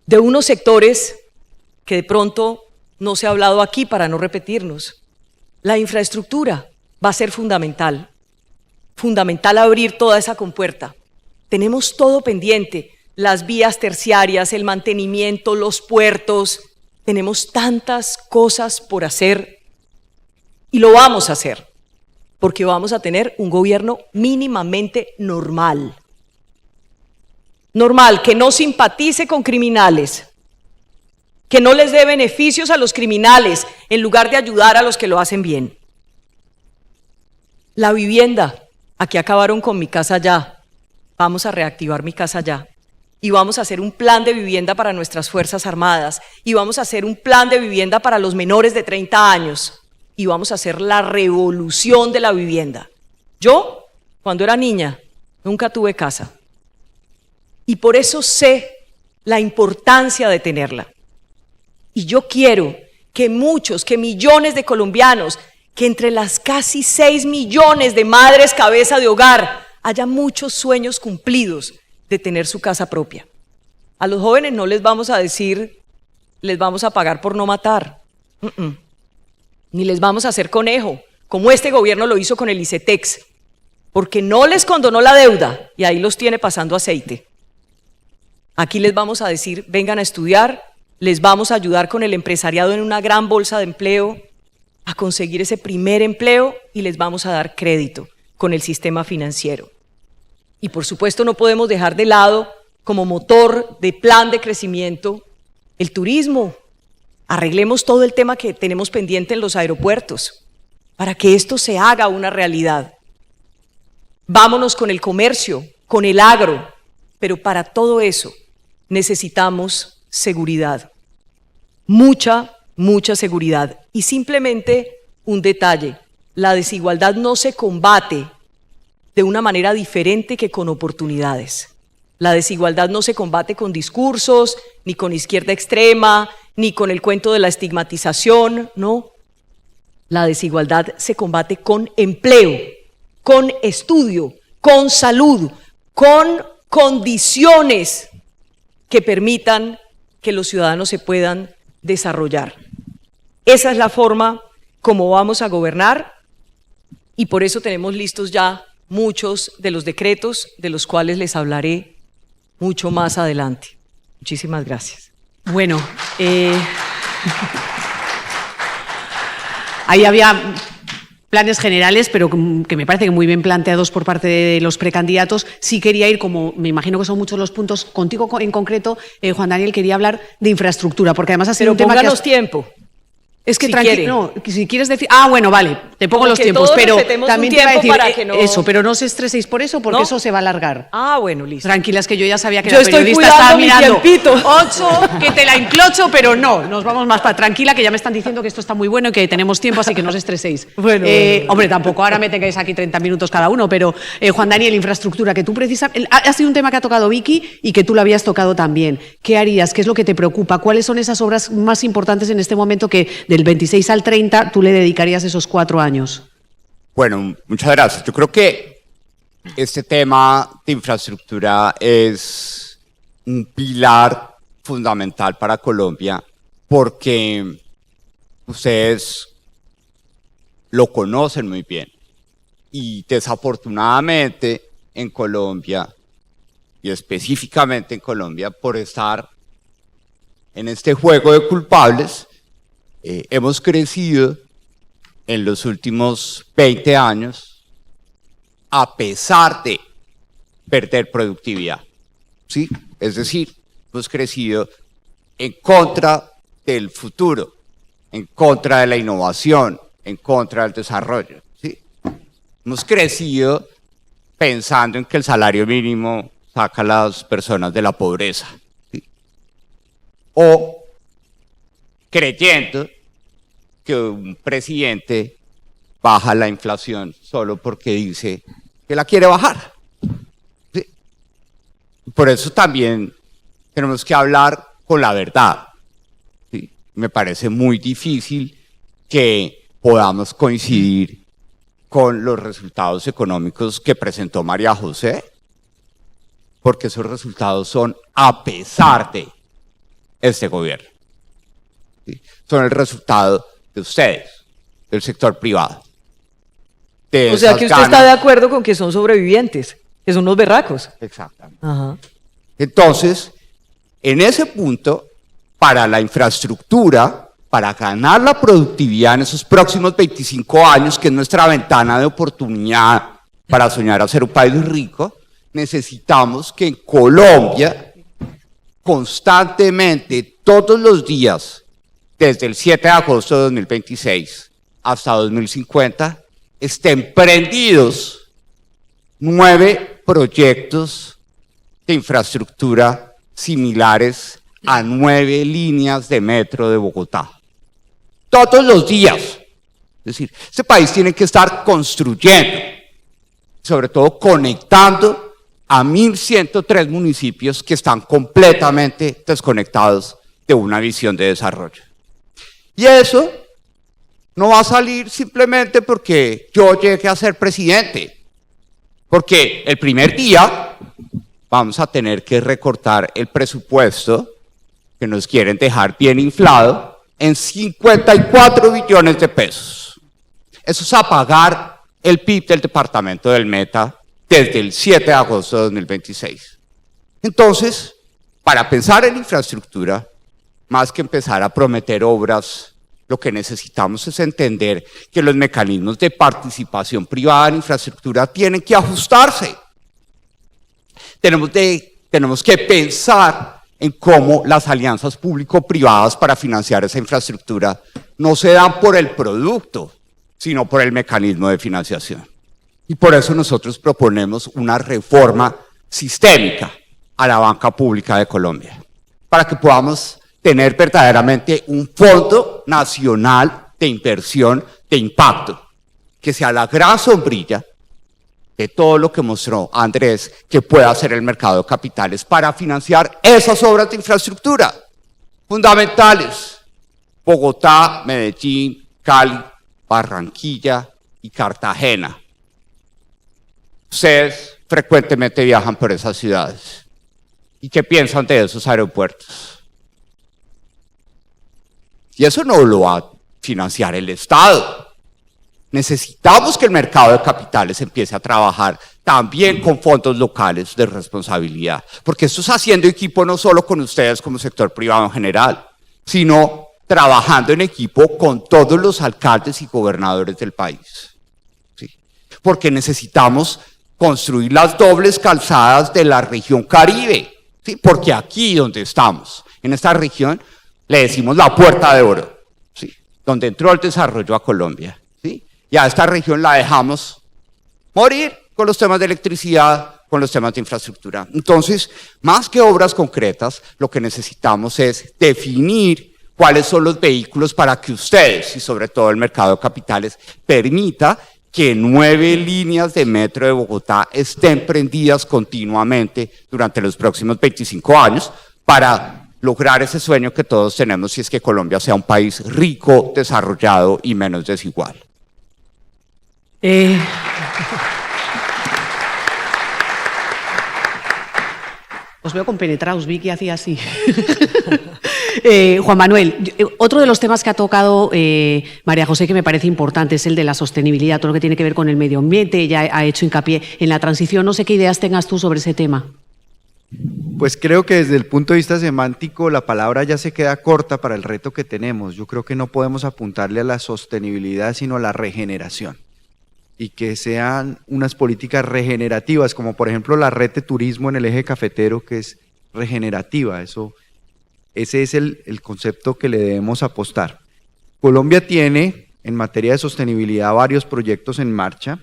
de unos sectores que de pronto no se ha hablado aquí para no repetirnos. La infraestructura va a ser fundamental abrir toda esa compuerta. Tenemos todo pendiente, las vías terciarias, el mantenimiento, los puertos, tenemos tantas cosas por hacer y lo vamos a hacer, porque vamos a tener un gobierno mínimamente normal. Normal, que no simpatice con criminales, que no les dé beneficios a los criminales en lugar de ayudar a los que lo hacen bien. La vivienda, aquí acabaron con Mi Casa Ya, vamos a reactivar Mi Casa Ya. y vamos a hacer un plan de vivienda para nuestras Fuerzas Armadas, y vamos a hacer un plan de vivienda para los menores de 30 años, y vamos a hacer la revolución de la vivienda. Yo, cuando era niña, nunca tuve casa, y por eso sé la importancia de tenerla. Y yo quiero que muchos, que millones de colombianos, que entre las casi 6 millones de madres cabeza de hogar, haya muchos sueños cumplidos de tener su casa propia. A los jóvenes no les vamos a decir, les vamos a pagar por no matar, ni les vamos a hacer conejo, como este gobierno lo hizo con el ICETEX, porque no les condonó la deuda y ahí los tiene pasando aceite. Aquí les vamos a decir, vengan a estudiar, les vamos a ayudar con el empresariado en una gran bolsa de empleo, a conseguir ese primer empleo y les vamos a dar crédito con el sistema financiero. Y por supuesto no podemos dejar de lado como motor de plan de crecimiento el turismo. Arreglemos todo el tema que tenemos pendiente en los aeropuertos para que esto se haga una realidad. Vámonos con el comercio, con el agro, pero para todo eso necesitamos seguridad, mucha seguridad. Y simplemente un detalle, la desigualdad no se combate de una manera diferente que con oportunidades. La desigualdad no se combate con discursos, ni con izquierda extrema, ni con el cuento de la estigmatización, no. La desigualdad se combate con empleo, con estudio, con salud, con condiciones que permitan que los ciudadanos se puedan desarrollar. Esa es la forma como vamos a gobernar y por eso tenemos listos ya muchos de los decretos de los cuales les hablaré mucho más adelante. Muchísimas gracias. Bueno, ahí había planes generales, pero que me parece que muy bien planteados por parte de los precandidatos. Sí quería ir, como me imagino que son muchos los puntos, contigo en concreto, Juan Daniel, quería hablar de infraestructura, porque además ha sido un tema que... Pónganos tiempo. Es que si tranquilo, no, si quieres decir... bueno, vale, te pongo los tiempos, pero también te iba a decir no... eso, pero no os estreséis por eso, porque eso se va a alargar. Bueno, listo. Tranquilas, que yo ya sabía que la periodista estaba mirando 8, que te la enclocho, pero no, nos vamos más para tranquila, que ya me están diciendo que esto está muy bueno y que tenemos tiempo, así que no os estreséis. Bueno. Hombre, tampoco ahora me tengáis aquí 30 minutos cada uno, pero Juan Daniel, infraestructura, que tú precisamente... Ha sido un tema que ha tocado Vicky y que tú lo habías tocado también. ¿Qué harías? ¿Qué es lo que te preocupa? ¿Cuáles son esas obras más importantes en este momento que del 26 al 30 tú le dedicarías esos 4 años? Bueno, muchas gracias. Yo creo que este tema de infraestructura es un pilar fundamental para Colombia porque ustedes lo conocen muy bien y desafortunadamente en Colombia y específicamente en Colombia por estar en este juego de culpables hemos crecido en los últimos 20 años a pesar de perder productividad, ¿sí? Es decir, hemos crecido en contra del futuro, en contra de la innovación, en contra del desarrollo, ¿sí? Hemos crecido pensando en que el salario mínimo saca a las personas de la pobreza, ¿sí? O creyendo que un presidente baja la inflación solo porque dice que la quiere bajar. ¿Sí? Por eso también tenemos que hablar con la verdad. ¿Sí? Me parece muy difícil que podamos coincidir con los resultados económicos que presentó María José, porque esos resultados son a pesar de este gobierno. ¿Sí? Son el resultado de ustedes, del sector privado. O sea que usted está de acuerdo con que son sobrevivientes, que son unos berracos. Exactamente. Ajá. Entonces, en ese punto, para la infraestructura, para ganar la productividad en esos próximos 25 años, que es nuestra ventana de oportunidad para soñar a ser un país rico, necesitamos que en Colombia, constantemente, todos los días, desde el 7 de agosto de 2026 hasta 2050, estén prendidos 9 proyectos de infraestructura similares a 9 líneas de metro de Bogotá. Todos los días. Es decir, este país tiene que estar construyendo, sobre todo conectando a 1.103 municipios que están completamente desconectados de una visión de desarrollo. Y eso no va a salir simplemente porque yo llegue a ser presidente, porque el primer día vamos a tener que recortar el presupuesto que nos quieren dejar bien inflado en 54 billones de pesos. Eso es apagar el PIB del departamento del Meta desde el 7 de agosto de 2026. Entonces, para pensar en infraestructura, más que empezar a prometer obras, lo que necesitamos es entender que los mecanismos de participación privada en infraestructura tienen que ajustarse. Tenemos que pensar en cómo las alianzas público-privadas para financiar esa infraestructura no se dan por el producto, sino por el mecanismo de financiación. Y por eso nosotros proponemos una reforma sistémica a la banca pública de Colombia, para que podamos tener verdaderamente un fondo nacional de inversión de impacto, que sea la gran sombrilla de todo lo que mostró Andrés que puede hacer el mercado de capitales para financiar esas obras de infraestructura fundamentales. Bogotá, Medellín, Cali, Barranquilla y Cartagena. Ustedes frecuentemente viajan por esas ciudades. ¿Y qué piensan de esos aeropuertos? Y eso no lo va a financiar el Estado. Necesitamos que el mercado de capitales empiece a trabajar también con fondos locales de responsabilidad, porque esto es haciendo equipo no solo con ustedes como sector privado en general, sino trabajando en equipo con todos los alcaldes y gobernadores del país. ¿Sí? Porque necesitamos construir las dobles calzadas de la región Caribe, ¿sí? Porque aquí donde estamos, en esta región, le decimos la puerta de oro, ¿sí? Donde entró el desarrollo a Colombia, ¿sí? Y a esta región la dejamos morir con los temas de electricidad, con los temas de infraestructura. Entonces, más que obras concretas, lo que necesitamos es definir cuáles son los vehículos para que ustedes, y sobre todo el mercado de capitales, permita que 9 líneas de metro de Bogotá estén prendidas continuamente durante los próximos 25 años para lograr ese sueño que todos tenemos, si es que Colombia sea un país rico, desarrollado y menos desigual. Os veo compenetrados, vi que hacía así. Juan Manuel, otro de los temas que ha tocado María José que me parece importante es el de la sostenibilidad, todo lo que tiene que ver con el medio ambiente. Ella ha hecho hincapié en la transición. No sé qué ideas tengas tú sobre ese tema. Pues creo que desde el punto de vista semántico la palabra ya se queda corta para el reto que tenemos. Yo creo que no podemos apuntarle a la sostenibilidad, sino a la regeneración. Y que sean unas políticas regenerativas, como por ejemplo la red de turismo en el eje cafetero, que es regenerativa. Ese es el concepto que le debemos apostar. Colombia tiene en materia de sostenibilidad varios proyectos en marcha.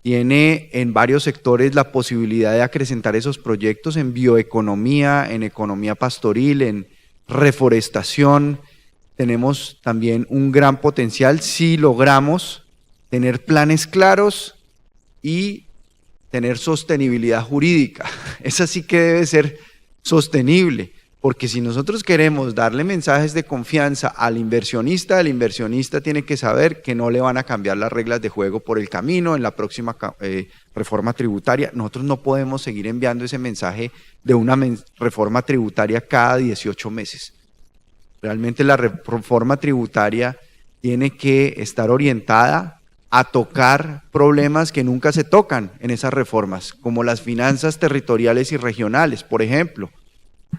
Tiene en varios sectores la posibilidad de acrecentar esos proyectos en bioeconomía, en economía pastoril, en reforestación. Tenemos también un gran potencial si logramos tener planes claros y tener sostenibilidad jurídica. Esa sí que debe ser sostenible, porque si nosotros queremos darle mensajes de confianza al inversionista, el inversionista tiene que saber que no le van a cambiar las reglas de juego por el camino en la próxima reforma tributaria. Nosotros no podemos seguir enviando ese mensaje de una reforma tributaria cada 18 meses. Realmente la reforma tributaria tiene que estar orientada a tocar problemas que nunca se tocan en esas reformas, como las finanzas territoriales y regionales, por ejemplo,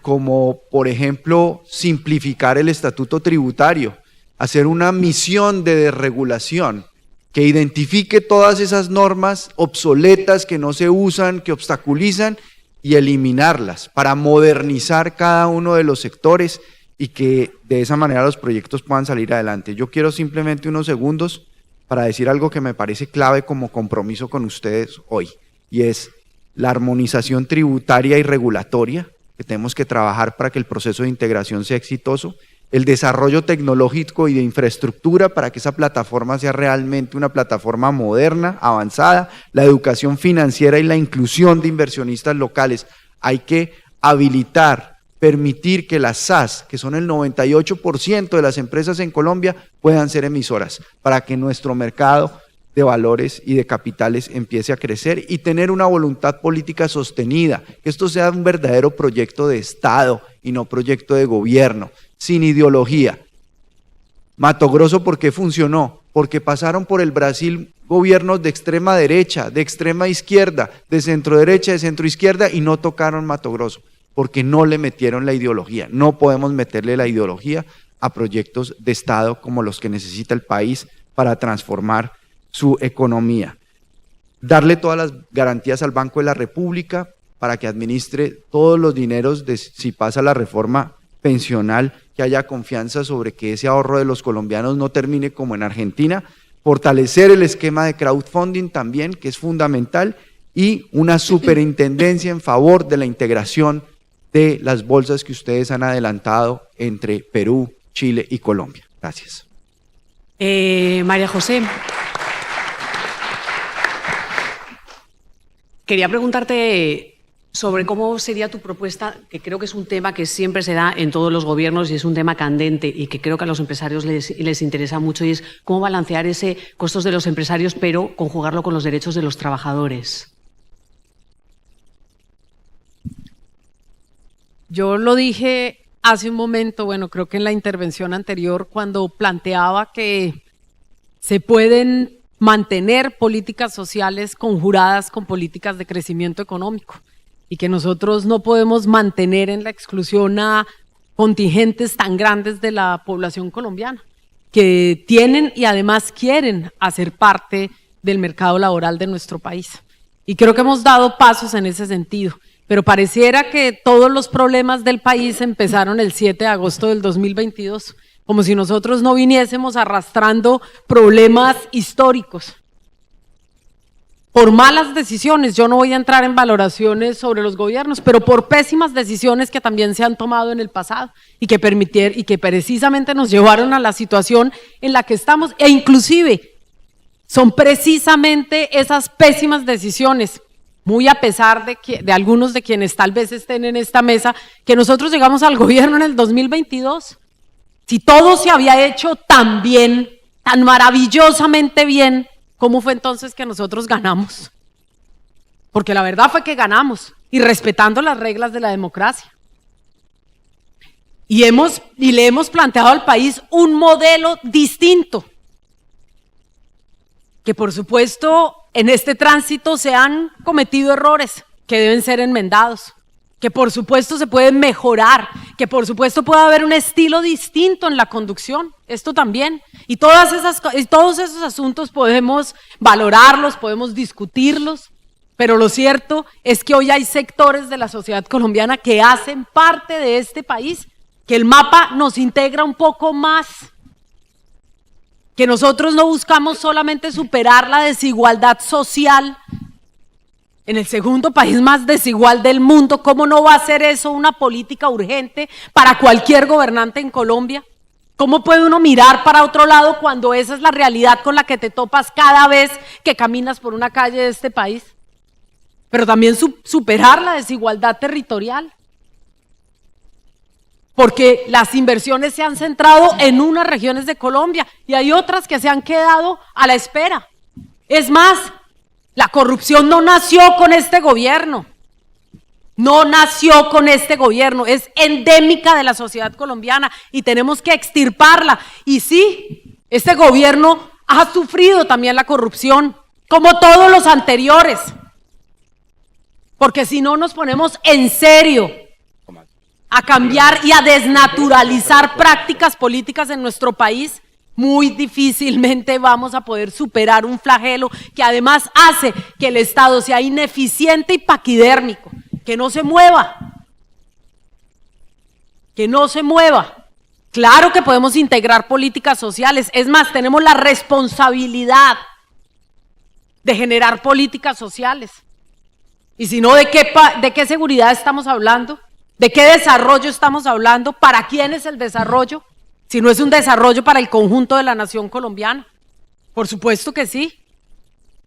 como por ejemplo simplificar el estatuto tributario, hacer una misión de desregulación que identifique todas esas normas obsoletas que no se usan, que obstaculizan y eliminarlas para modernizar cada uno de los sectores y que de esa manera los proyectos puedan salir adelante. Yo quiero simplemente unos segundos para decir algo que me parece clave como compromiso con ustedes hoy, y es la armonización tributaria y regulatoria, que que tenemos que trabajar para que el proceso de integración sea exitoso, el desarrollo tecnológico y de infraestructura para que esa plataforma sea realmente una plataforma moderna, avanzada, la educación financiera y la inclusión de inversionistas locales. Hay que habilitar, permitir que las SAS, que son el 98% de las empresas en Colombia, puedan ser emisoras para que nuestro mercado de valores y de capitales empiece a crecer y tener una voluntad política sostenida, que esto sea un verdadero proyecto de Estado y no proyecto de gobierno, sin ideología. Mato Grosso, ¿por qué funcionó? Porque pasaron por el Brasil gobiernos de extrema derecha, de extrema izquierda, de centro derecha, de centro izquierda y no tocaron Mato Grosso, porque no le metieron la ideología. No podemos meterle la ideología a proyectos de Estado como los que necesita el país para transformar su economía. Darle todas las garantías al Banco de la República para que administre todos los dineros de si pasa la reforma pensional, que haya confianza sobre que ese ahorro de los colombianos no termine como en Argentina, fortalecer el esquema de crowdfunding también, que es fundamental, y una superintendencia en favor de la integración de las bolsas que ustedes han adelantado entre Perú, Chile y Colombia. Gracias. María José, quería preguntarte sobre cómo sería tu propuesta, que creo que es un tema que siempre se da en todos los gobiernos y es un tema candente y que creo que a los empresarios les interesa mucho, y es cómo balancear ese costos de los empresarios pero conjugarlo con los derechos de los trabajadores. Yo lo dije hace un momento, bueno, creo que en la intervención anterior, cuando planteaba que se pueden mantener políticas sociales conjuradas con políticas de crecimiento económico y que nosotros no podemos mantener en la exclusión a contingentes tan grandes de la población colombiana que tienen y además quieren hacer parte del mercado laboral de nuestro país. Y creo que hemos dado pasos en ese sentido, pero pareciera que todos los problemas del país empezaron el 7 de agosto del 2022, como si nosotros no viniésemos arrastrando problemas históricos. Por malas decisiones, yo no voy a entrar en valoraciones sobre los gobiernos, pero por pésimas decisiones que también se han tomado en el pasado y que precisamente nos llevaron a la situación en la que estamos, e inclusive son precisamente esas pésimas decisiones, muy a pesar de algunos de quienes tal vez estén en esta mesa, que nosotros llegamos al gobierno en el 2022. Si todo se había hecho tan bien, tan maravillosamente bien, ¿cómo fue entonces que nosotros ganamos? Porque la verdad fue que ganamos, y respetando las reglas de la democracia. Y le hemos planteado al país un modelo distinto, que por supuesto en este tránsito se han cometido errores que deben ser enmendados, que por supuesto se pueden mejorar, que por supuesto puede haber un estilo distinto en la conducción, esto también, y todos esos asuntos podemos valorarlos, podemos discutirlos, pero lo cierto es que hoy hay sectores de la sociedad colombiana que hacen parte de este país, que el mapa nos integra un poco más, que nosotros no buscamos solamente superar la desigualdad social en el segundo país más desigual del mundo. ¿Cómo no va a ser eso una política urgente para cualquier gobernante en Colombia? ¿Cómo puede uno mirar para otro lado cuando esa es la realidad con la que te topas cada vez que caminas por una calle de este país? Pero también superar la desigualdad territorial, porque las inversiones se han centrado en unas regiones de Colombia y hay otras que se han quedado a la espera. Es más, la corrupción no nació con este gobierno, no nació con este gobierno, es endémica de la sociedad colombiana y tenemos que extirparla. Y sí, este gobierno ha sufrido también la corrupción, como todos los anteriores, porque si no nos ponemos en serio a cambiar y a desnaturalizar prácticas políticas en nuestro país, muy difícilmente vamos a poder superar un flagelo que además hace que el Estado sea ineficiente y paquidérmico, que no se mueva, que no se mueva. Claro que podemos integrar políticas sociales, es más, tenemos la responsabilidad de generar políticas sociales. Y si no, ¿de qué seguridad estamos hablando? ¿De qué desarrollo estamos hablando? ¿Para quién es el desarrollo? Si no es un desarrollo para el conjunto de la nación colombiana. Por supuesto que sí.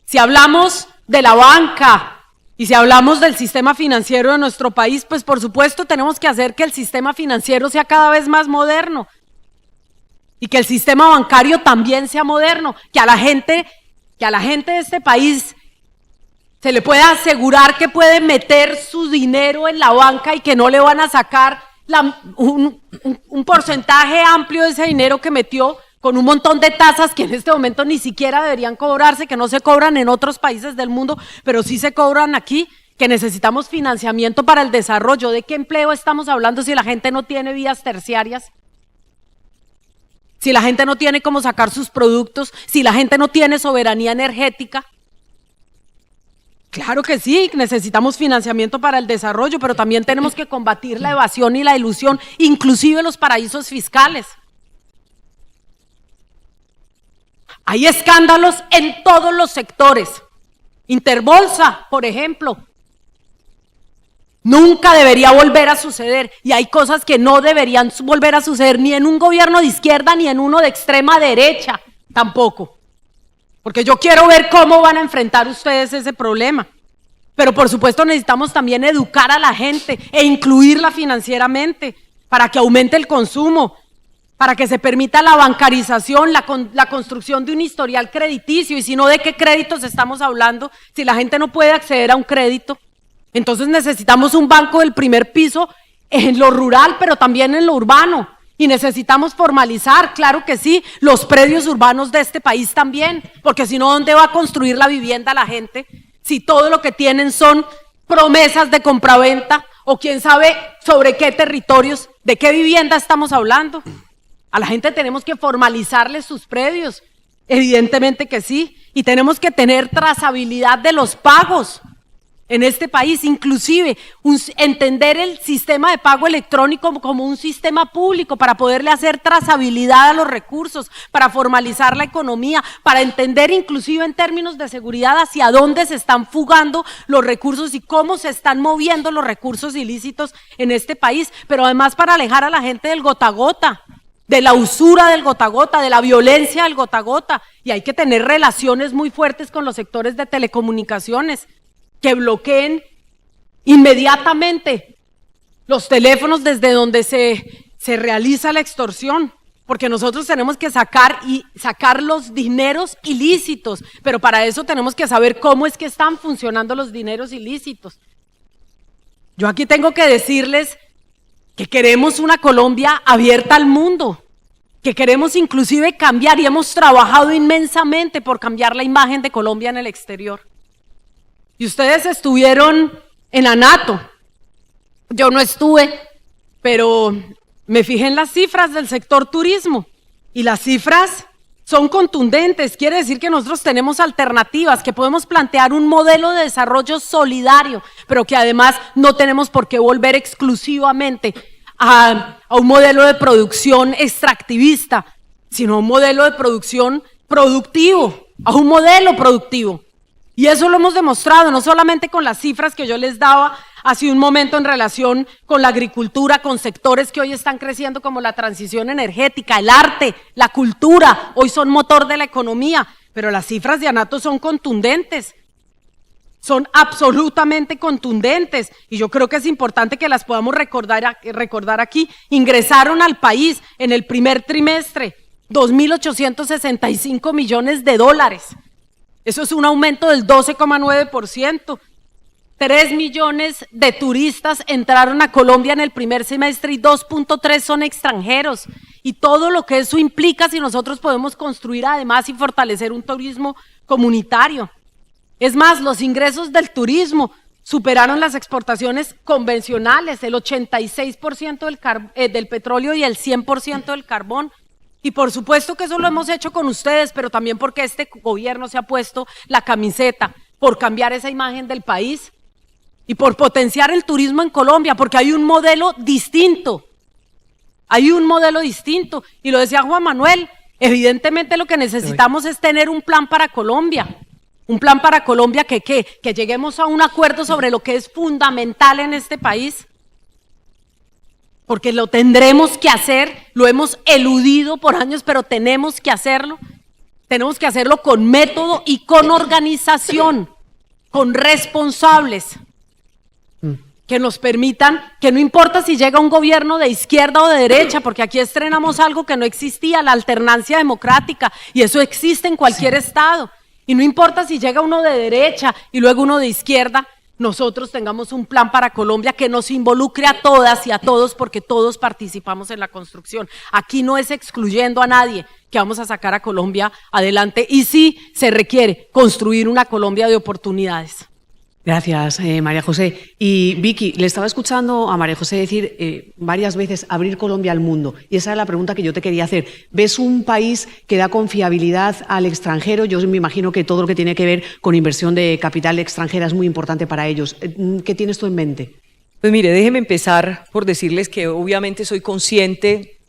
Si hablamos de la banca y si hablamos del sistema financiero de nuestro país, pues por supuesto tenemos que hacer que el sistema financiero sea cada vez más moderno y que el sistema bancario también sea moderno, que a la gente de este país se le pueda asegurar que puede meter su dinero en la banca y que no le van a sacar un porcentaje amplio de ese dinero que metió, con un montón de tasas que en este momento ni siquiera deberían cobrarse, que no se cobran en otros países del mundo, pero sí se cobran aquí, que necesitamos financiamiento para el desarrollo. ¿De qué empleo estamos hablando si la gente no tiene vías terciarias? Si la gente no tiene cómo sacar sus productos, si la gente no tiene soberanía energética. Claro que sí, necesitamos financiamiento para el desarrollo, pero también tenemos que combatir la evasión y la ilusión, inclusive los paraísos fiscales. Hay escándalos en todos los sectores. Interbolsa, por ejemplo, nunca debería volver a suceder, y hay cosas que no deberían volver a suceder ni en un gobierno de izquierda ni en uno de extrema derecha tampoco. Porque yo quiero ver cómo van a enfrentar ustedes ese problema. Pero por supuesto necesitamos también educar a la gente e incluirla financieramente para que aumente el consumo, para que se permita la bancarización, la construcción de un historial crediticio. Y si no, ¿de qué créditos estamos hablando? Si la gente no puede acceder a un crédito, entonces necesitamos un banco del primer piso en lo rural, pero también en lo urbano. Y necesitamos formalizar, claro que sí, los predios urbanos de este país también, porque si no, ¿dónde va a construir la vivienda la gente? Si todo lo que tienen son promesas de compraventa, o quién sabe sobre qué territorios, ¿de qué vivienda estamos hablando? A la gente tenemos que formalizarles sus predios, evidentemente que sí, y tenemos que tener trazabilidad de los pagos en este país, inclusive entender el sistema de pago electrónico como un sistema público para poderle hacer trazabilidad a los recursos, para formalizar la economía, para entender inclusive en términos de seguridad hacia dónde se están fugando los recursos y cómo se están moviendo los recursos ilícitos en este país, pero además para alejar a la gente del gota a gota, de la usura del gota a gota, de la violencia del gota a gota, y hay que tener relaciones muy fuertes con los sectores de telecomunicaciones que bloqueen inmediatamente los teléfonos desde donde se realiza la extorsión, porque nosotros tenemos que sacar los dineros ilícitos, pero para eso tenemos que saber cómo es que están funcionando los dineros ilícitos. Yo aquí tengo que decirles que queremos una Colombia abierta al mundo, que queremos inclusive cambiar, y hemos trabajado inmensamente por cambiar la imagen de Colombia en el exterior. Y ustedes estuvieron en ANATO, yo no estuve, pero me fijé en las cifras del sector turismo, y las cifras son contundentes. Quiere decir que nosotros tenemos alternativas, que podemos plantear un modelo de desarrollo solidario, pero que además no tenemos por qué volver exclusivamente a un modelo de producción extractivista, sino a un modelo de producción productivo, a un modelo productivo. Y eso lo hemos demostrado, no solamente con las cifras que yo les daba hace un momento en relación con la agricultura, con sectores que hoy están creciendo como la transición energética, el arte, la cultura, hoy son motor de la economía, pero las cifras de ANATO son contundentes, son absolutamente contundentes, y yo creo que es importante que las podamos recordar aquí. Ingresaron al país en el primer trimestre 2.865 millones de dólares. Eso es un aumento del 12,9%. 3 millones de turistas entraron a Colombia en el primer semestre y 2,3 son extranjeros. Y todo lo que eso implica si nosotros podemos construir además y fortalecer un turismo comunitario. Es más, los ingresos del turismo superaron las exportaciones convencionales, el 86% del petróleo y el 100% del carbón. Y por supuesto que eso lo hemos hecho con ustedes, pero también porque este gobierno se ha puesto la camiseta por cambiar esa imagen del país y por potenciar el turismo en Colombia, porque hay un modelo distinto, y lo decía Juan Manuel, evidentemente lo que necesitamos es tener un plan para Colombia, que lleguemos a un acuerdo sobre lo que es fundamental en este país. porque lo tendremos que hacer, lo hemos eludido por años, pero tenemos que hacerlo. Tenemos que hacerlo con método y con organización, con responsables que nos permitan, que no importa si llega un gobierno de izquierda o de derecha, porque aquí estrenamos algo que no existía, la alternancia democrática, y eso existe en cualquier estado. Y no importa si llega uno de derecha y luego uno de izquierda, nosotros tengamos un plan para Colombia que nos involucre a todas y a todos, porque todos participamos en la construcción. Aquí no es excluyendo a nadie que vamos a sacar a Colombia adelante, y sí se requiere construir una Colombia de oportunidades. Gracias, María José. Y Vicky, le estaba escuchando a María José decir varias veces abrir Colombia al mundo, y esa es la pregunta que yo te quería hacer. ¿Ves un país que da confiabilidad al extranjero? Yo me imagino que todo lo que tiene que ver con inversión de capital extranjera es muy importante para ellos. ¿Qué tienes tú en mente? Pues mire, déjeme empezar por decirles que obviamente soy consciente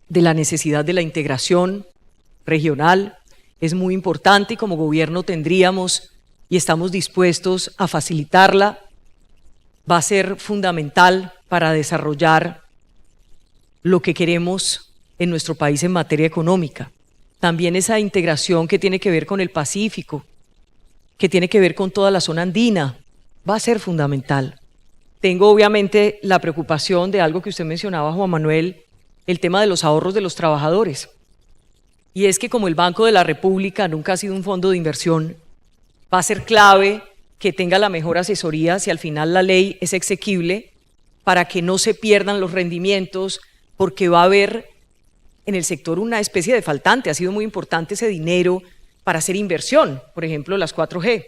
de la necesidad de la integración regional. Es muy importante y como gobierno tendríamos y estamos dispuestos a facilitarla. Va a ser fundamental para desarrollar lo que queremos en nuestro país en materia económica. También esa integración que tiene que ver con el Pacífico, que tiene que ver con toda la zona andina, va a ser fundamental. Tengo obviamente la preocupación de algo que usted mencionaba, Juan Manuel, el tema de los ahorros de los trabajadores. Y es que como el Banco de la República nunca ha sido un fondo de inversión, va a ser clave que tenga la mejor asesoría si al final la ley es exequible, para que no se pierdan los rendimientos, porque va a haber en el sector una especie de faltante. Ha sido muy importante ese dinero para hacer inversión, por ejemplo las 4G.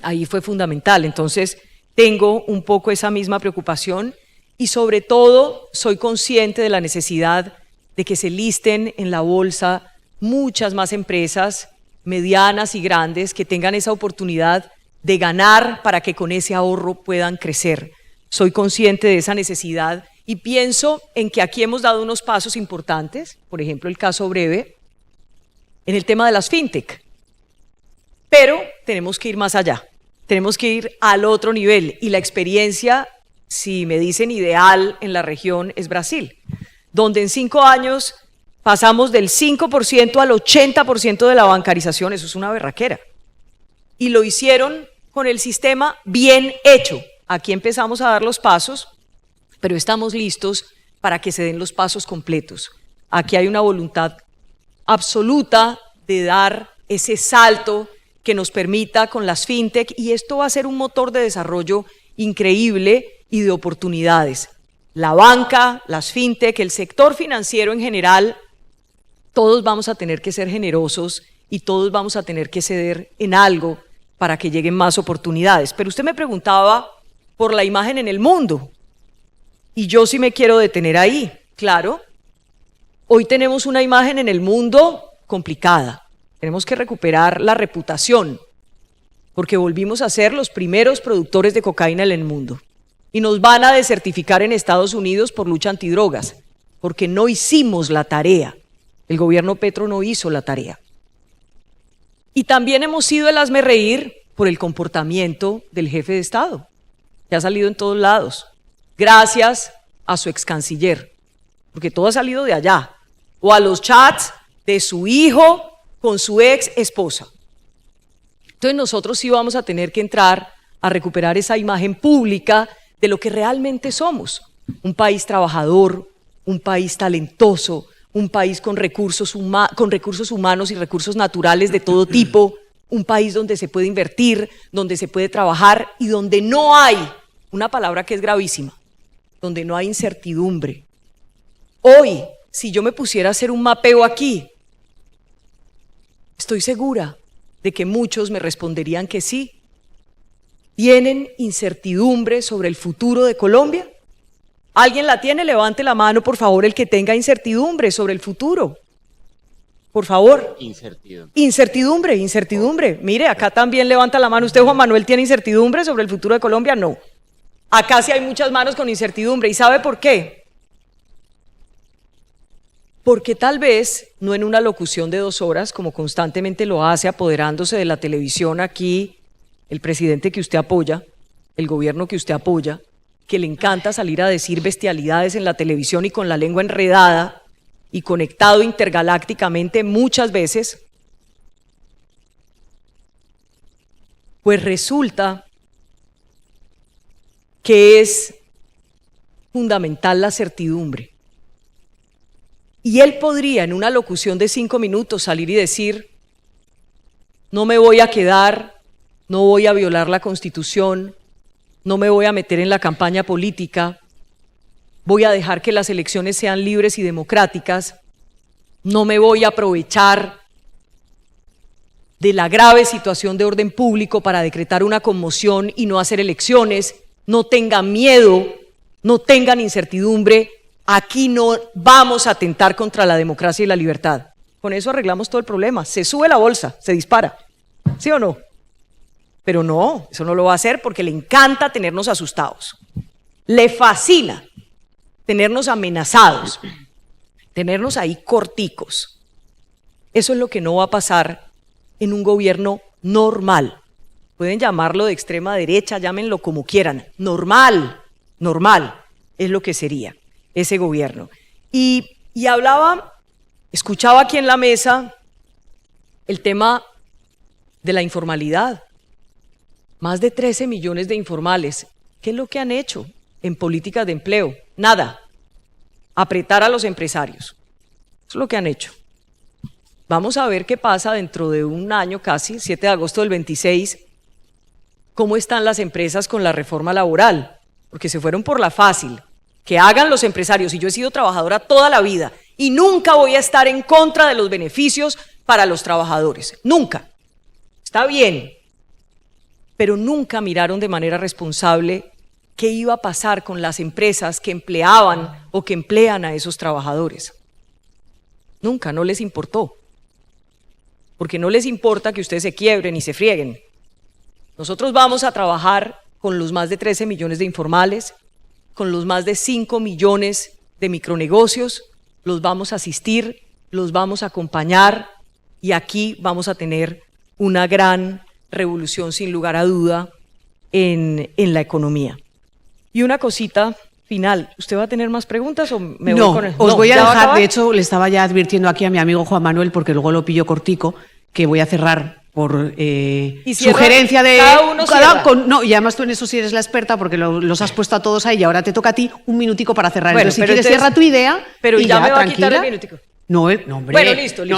Ahí fue fundamental. Entonces tengo un poco esa misma preocupación y sobre todo soy consciente de la necesidad de que se listen en la bolsa muchas más empresas medianas y grandes que tengan esa oportunidad de ganar para que con ese ahorro puedan crecer. Soy consciente de esa necesidad y pienso en que aquí hemos dado unos pasos importantes, por ejemplo el caso breve, en el tema de las fintech, pero tenemos que ir más allá, tenemos que ir al otro nivel y la experiencia, si me dicen ideal en la región, es Brasil, donde en 5 años pasamos del 5% al 80% de la bancarización. Eso es una berraquera. Y lo hicieron con el sistema bien hecho. Aquí empezamos a dar los pasos, pero estamos listos para que se den los pasos completos. Aquí hay una voluntad absoluta de dar ese salto que nos permita con las fintech, y esto va a ser un motor de desarrollo increíble y de oportunidades. La banca, las fintech, el sector financiero en general, todos vamos a tener que ser generosos y todos vamos a tener que ceder en algo para que lleguen más oportunidades. Pero usted me preguntaba por la imagen en el mundo y yo sí me quiero detener ahí. Claro, hoy tenemos una imagen en el mundo complicada. Tenemos que recuperar la reputación porque volvimos a ser los primeros productores de cocaína en el mundo y nos van a desertificar en Estados Unidos por lucha antidrogas porque no hicimos la tarea. El gobierno Petro no hizo la tarea. Y también hemos sido el hazmerreír por el comportamiento del jefe de Estado, que ha salido en todos lados, gracias a su ex canciller, porque todo ha salido de allá, o a los chats de su hijo con su ex esposa. Entonces nosotros sí vamos a tener que entrar a recuperar esa imagen pública de lo que realmente somos, un país trabajador, un país talentoso, un país con recursos humanos y recursos naturales de todo tipo, un país donde se puede invertir, donde se puede trabajar y donde no hay, una palabra que es gravísima, donde no hay incertidumbre. Hoy, si yo me pusiera a hacer un mapeo aquí, estoy segura de que muchos me responderían que sí. ¿Tienen incertidumbre sobre el futuro de Colombia? ¿Alguien la tiene? Levante la mano, por favor, el que tenga incertidumbre sobre el futuro. Por favor. Incertidumbre. Mire, acá también levanta la mano. ¿Usted, Juan Manuel, tiene incertidumbre sobre el futuro de Colombia? No. Acá sí hay muchas manos con incertidumbre. ¿Y sabe por qué? Porque tal vez, no en una locución de 2 horas, como constantemente lo hace, apoderándose de la televisión aquí, el presidente que usted apoya, el gobierno que usted apoya, que le encanta salir a decir bestialidades en la televisión y con la lengua enredada y conectado intergalácticamente muchas veces, pues resulta que es fundamental la certidumbre. Y él podría en una locución de 5 minutos salir y decir: no me voy a quedar, no voy a violar la Constitución, no me voy a meter en la campaña política, voy a dejar que las elecciones sean libres y democráticas, no me voy a aprovechar de la grave situación de orden público para decretar una conmoción y no hacer elecciones. No tengan miedo, no tengan incertidumbre, aquí no vamos a atentar contra la democracia y la libertad. Con eso arreglamos todo el problema. Se sube la bolsa, se dispara, ¿sí o no? Pero no, eso no lo va a hacer porque le encanta tenernos asustados. Le fascina tenernos amenazados, tenernos ahí corticos. Eso es lo que no va a pasar en un gobierno normal. Pueden llamarlo de extrema derecha, llámenlo como quieran. Normal es lo que sería ese gobierno. Y escuchaba aquí en la mesa el tema de la informalidad. Más de 13 millones de informales. ¿Qué es lo que han hecho en políticas de empleo? Nada. Apretar a los empresarios. Eso es lo que han hecho. Vamos a ver qué pasa dentro de un año casi, 7 de agosto del 26, cómo están las empresas con la reforma laboral, porque se fueron por la fácil. Que hagan los empresarios, y yo he sido trabajadora toda la vida, y nunca voy a estar en contra de los beneficios para los trabajadores, nunca. Está bien, pero nunca miraron de manera responsable qué iba a pasar con las empresas que empleaban o que emplean a esos trabajadores. Nunca, no les importó. Porque no les importa que ustedes se quiebren y se frieguen. Nosotros vamos a trabajar con los más de 13 millones de informales, con los más de 5 millones de micronegocios, los vamos a asistir, los vamos a acompañar y aquí vamos a tener una gran revolución sin lugar a duda en la economía. Y una cosita final, ¿usted va a tener más preguntas o me voy con el...? Os voy a ¿ya va dejar, acabar? de hecho le estaba ya advirtiendo aquí a mi amigo Juan Manuel, porque luego lo pillo cortico, que voy a cerrar por cierra, sugerencia de... cada uno cierra. No, y además tú en eso sí eres la experta porque los has puesto a todos ahí y ahora te toca a ti un minutico para cerrar. Bueno, Entonces, si pero quieres, entonces- cierra tu idea pero y ya me va a tranquila. quitar el minutico. No, no, hombre. Bueno, listo. No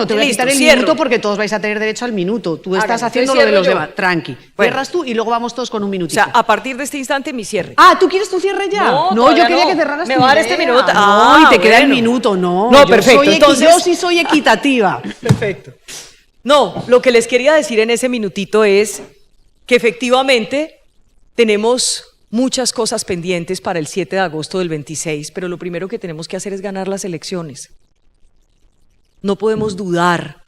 te voy a Listo, quitar el cierro. minuto porque todos vais a tener derecho al minuto. Tú estás Hágale, haciendo lo entonces de los cierro yo. demás. Tranqui. Bueno. Cierras tú y luego vamos todos con un O minutito. sea, a partir de este instante mi cierre. Ah, ¿tú quieres tu cierre ya? No, yo todavía quería no. que cerraras Me tu va a dar idea. este minuto. No, Ah, y te queda el bueno. minuto, no. No, Yo perfecto, soy entonces- yo sí soy equitativa. Perfecto. No, lo que les quería decir en ese minutito es que efectivamente tenemos muchas cosas pendientes para el 7 de agosto del 26, pero lo primero que tenemos que hacer es ganar las elecciones. No podemos dudar,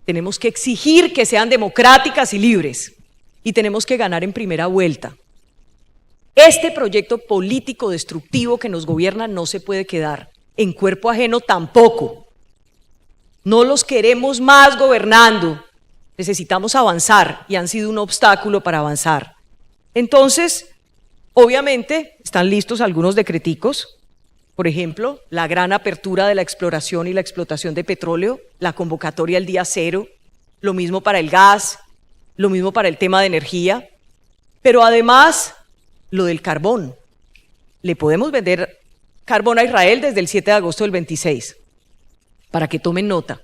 tenemos que exigir que sean democráticas y libres y tenemos que ganar en primera vuelta. Este proyecto político destructivo que nos gobierna no se puede quedar, en cuerpo ajeno tampoco. No los queremos más gobernando, necesitamos avanzar y han sido un obstáculo para avanzar. Entonces, obviamente, están listos algunos decreticos. Por ejemplo, la gran apertura de la exploración y la explotación de petróleo, la convocatoria al día cero, lo mismo para el gas, lo mismo para el tema de energía, pero además lo del carbón. Le podemos vender carbón a Israel desde el 7 de agosto del 26, para que tomen nota.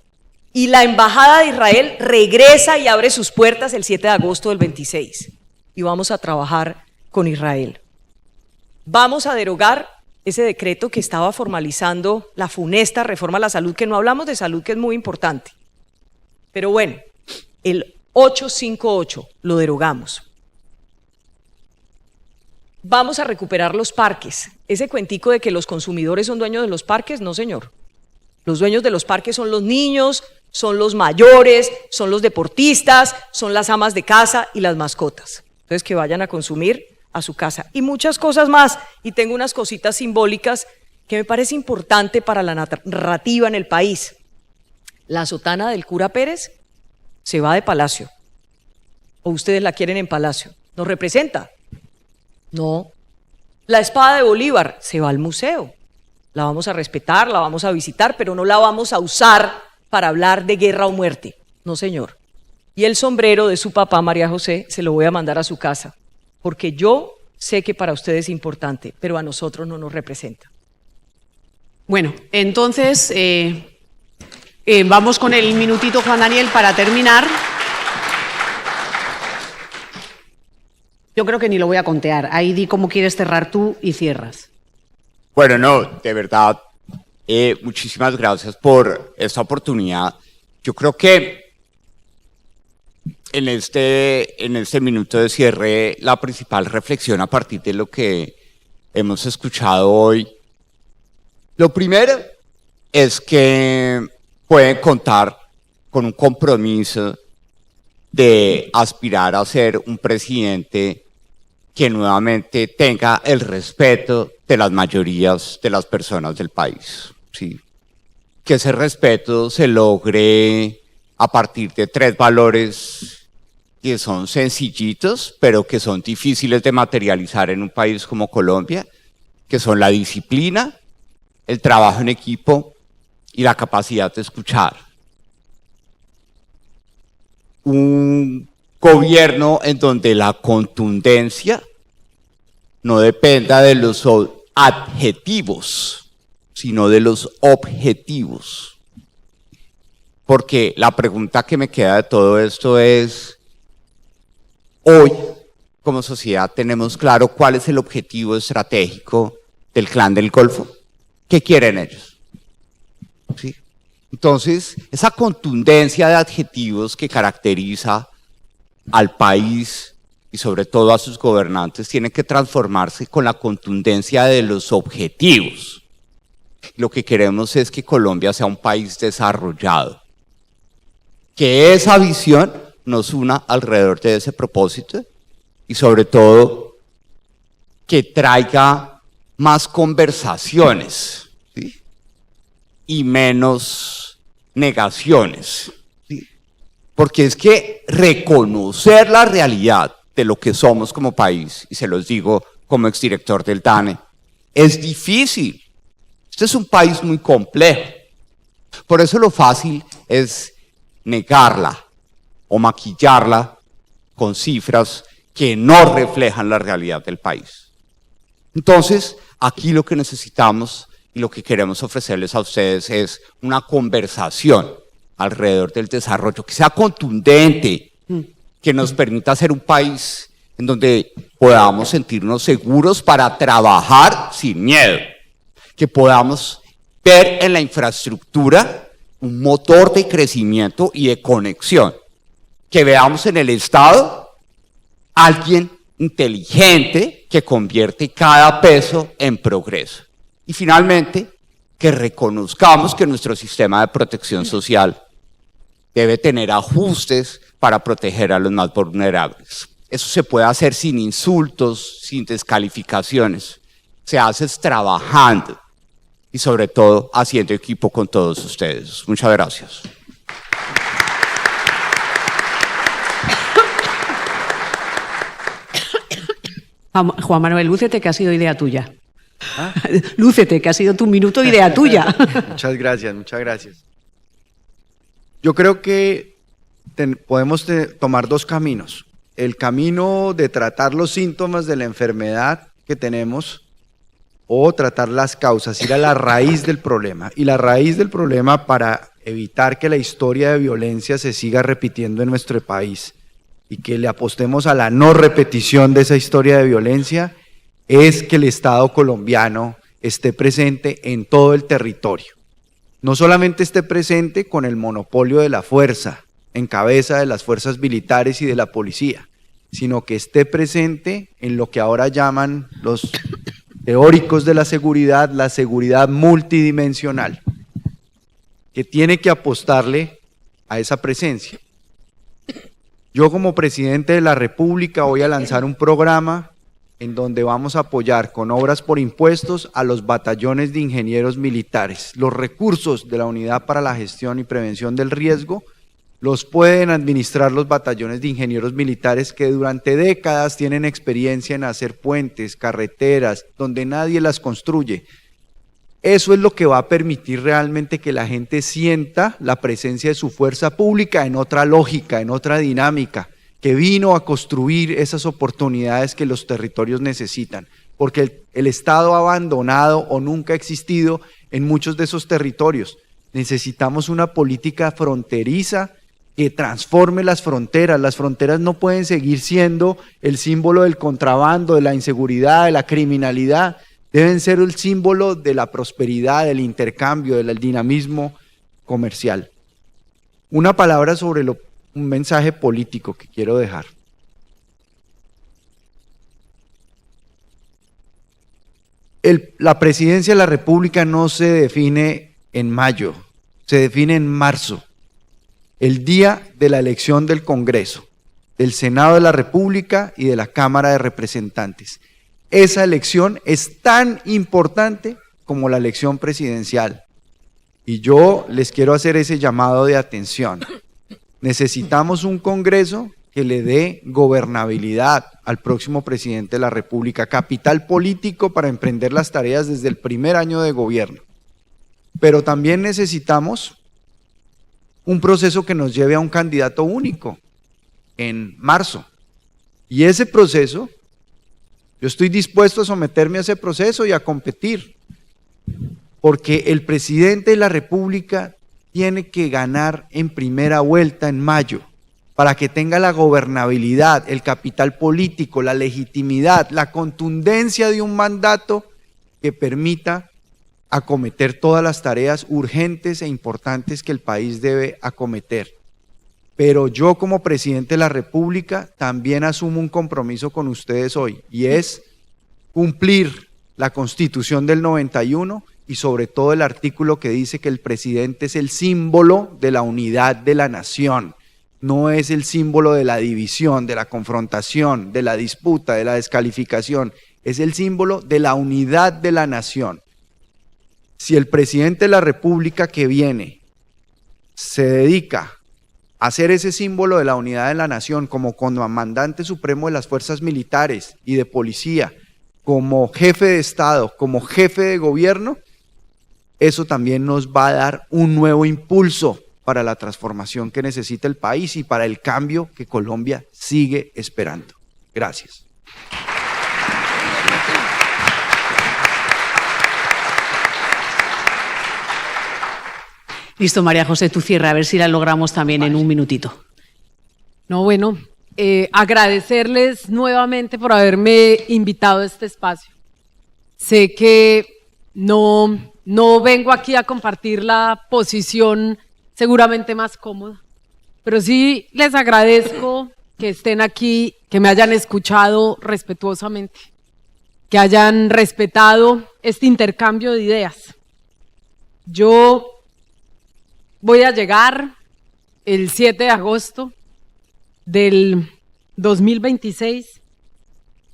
Y la Embajada de Israel regresa y abre sus puertas el 7 de agosto del 26, y vamos a trabajar con Israel. Vamos a derogar ese decreto que estaba formalizando la funesta reforma a la salud, que no hablamos de salud, que es muy importante. Pero bueno, el 858 lo derogamos. Vamos a recuperar los parques. Ese cuentico de que los consumidores son dueños de los parques, no señor. Los dueños de los parques son los niños, son los mayores, son los deportistas, son las amas de casa y las mascotas. Entonces que vayan a consumir a su casa. Y muchas cosas más. Y tengo unas cositas simbólicas que me parece importante para la narrativa en el país. La sotana del cura Pérez se va de Palacio. ¿O ustedes la quieren en Palacio? ¿Nos representa? No. La espada de Bolívar se va al museo. La vamos a respetar, la vamos a visitar, pero no la vamos a usar para hablar de guerra o muerte. No, señor. Y el sombrero de su papá, María José, se lo voy a mandar a su casa, porque yo sé que para usted es importante, pero a nosotros no nos representa. Bueno, entonces vamos con el minutito, Juan Daniel, para terminar. Yo creo que ni lo voy a contear. Ahí di cómo quieres cerrar tú y cierras. Bueno, no, de verdad, muchísimas gracias por esta oportunidad. Yo creo que en este minuto de cierre, la principal reflexión a partir de lo que hemos escuchado hoy, lo primero es que pueden contar con un compromiso de aspirar a ser un presidente que nuevamente tenga el respeto de las mayorías de las personas del país, ¿sí? Que ese respeto se logre a partir de 3 valores que son sencillitos, pero que son difíciles de materializar en un país como Colombia, que son la disciplina, el trabajo en equipo y la capacidad de escuchar. Un gobierno en donde la contundencia no dependa de los adjetivos, sino de los objetivos. Porque la pregunta que me queda de todo esto es, hoy como sociedad tenemos claro cuál es el objetivo estratégico del Clan del Golfo. ¿Qué quieren ellos? ¿Sí? Entonces, esa contundencia de adjetivos que caracteriza al país y sobre todo a sus gobernantes tiene que transformarse con la contundencia de los objetivos. Lo que queremos es que Colombia sea un país desarrollado, que esa visión nos una alrededor de ese propósito y sobre todo que traiga más conversaciones, ¿sí? Y menos negaciones, ¿sí? Porque es que reconocer la realidad de lo que somos como país, y se los digo como exdirector del DANE, es difícil. Este es un país muy complejo. Por eso lo fácil es negarla o maquillarla con cifras que no reflejan la realidad del país. Entonces, aquí lo que necesitamos y lo que queremos ofrecerles a ustedes es una conversación alrededor del desarrollo, que sea contundente, que nos permita ser un país en donde podamos sentirnos seguros para trabajar sin miedo, que podamos ver en la infraestructura un motor de crecimiento y de conexión, que veamos en el Estado alguien inteligente que convierte cada peso en progreso. Y finalmente, que reconozcamos que nuestro sistema de protección social debe tener ajustes para proteger a los más vulnerables. Eso se puede hacer sin insultos, sin descalificaciones. Se hace trabajando y sobre todo haciendo equipo con todos ustedes. Muchas gracias. Juan Manuel, lúcete, que ha sido idea tuya. ¿Ah? Lúcete, que ha sido tu minuto, idea tuya. Muchas gracias, muchas gracias. Yo creo que podemos tomar 2 caminos. El camino de tratar los síntomas de la enfermedad que tenemos o tratar las causas, ir a la raíz del problema. Y la raíz del problema para evitar que la historia de violencia se siga repitiendo en nuestro país y que le apostemos a la no repetición de esa historia de violencia es que el Estado colombiano esté presente en todo el territorio. No solamente esté presente con el monopolio de la fuerza, en cabeza de las fuerzas militares y de la policía, sino que esté presente en lo que ahora llaman los teóricos de la seguridad multidimensional, que tiene que apostarle a esa presencia. Yo como presidente de la República voy a lanzar un programa en donde vamos a apoyar con obras por impuestos a los batallones de ingenieros militares, los recursos de la Unidad para la Gestión y Prevención del Riesgo los pueden administrar los batallones de ingenieros militares que durante décadas tienen experiencia en hacer puentes, carreteras, donde nadie las construye. Eso es lo que va a permitir realmente que la gente sienta la presencia de su fuerza pública en otra lógica, en otra dinámica, que vino a construir esas oportunidades que los territorios necesitan, porque el Estado ha abandonado o nunca ha existido en muchos de esos territorios. Necesitamos una política fronteriza que transforme las fronteras. Las fronteras no pueden seguir siendo el símbolo del contrabando, de la inseguridad, de la criminalidad. Deben ser el símbolo de la prosperidad, del intercambio, del dinamismo comercial. Una palabra sobre un mensaje político que quiero dejar. La presidencia de la República no se define en mayo, se define en marzo, el día de la elección del Congreso, del Senado de la República y de la Cámara de Representantes. Esa elección es tan importante como la elección presidencial. Y yo les quiero hacer ese llamado de atención. Necesitamos un Congreso que le dé gobernabilidad al próximo presidente de la República, capital político para emprender las tareas desde el primer año de gobierno. Pero también necesitamos un proceso que nos lleve a un candidato único en marzo. Y ese proceso, yo estoy dispuesto a someterme a ese proceso y a competir, porque el presidente de la República tiene que ganar en primera vuelta en mayo, para que tenga la gobernabilidad, el capital político, la legitimidad, la contundencia de un mandato que permita acometer todas las tareas urgentes e importantes que el país debe acometer. Pero yo como presidente de la República también asumo un compromiso con ustedes hoy, y es cumplir la Constitución del 91 y sobre todo el artículo que dice que el presidente es el símbolo de la unidad de la nación, no es el símbolo de la división, de la confrontación, de la disputa, de la descalificación, es el símbolo de la unidad de la nación. Si el presidente de la República que viene se dedica a ser ese símbolo de la unidad de la nación como comandante supremo de las fuerzas militares y de policía, como jefe de Estado, como jefe de gobierno, eso también nos va a dar un nuevo impulso para la transformación que necesita el país y para el cambio que Colombia sigue esperando. Gracias. Listo, María José, tú cierra, a ver si la logramos también en un minutito. No, bueno, agradecerles nuevamente por haberme invitado a este espacio. Sé que no vengo aquí a compartir la posición seguramente más cómoda, pero sí les agradezco que estén aquí, que me hayan escuchado respetuosamente, que hayan respetado este intercambio de ideas. Yo voy a llegar el 7 de agosto del 2026,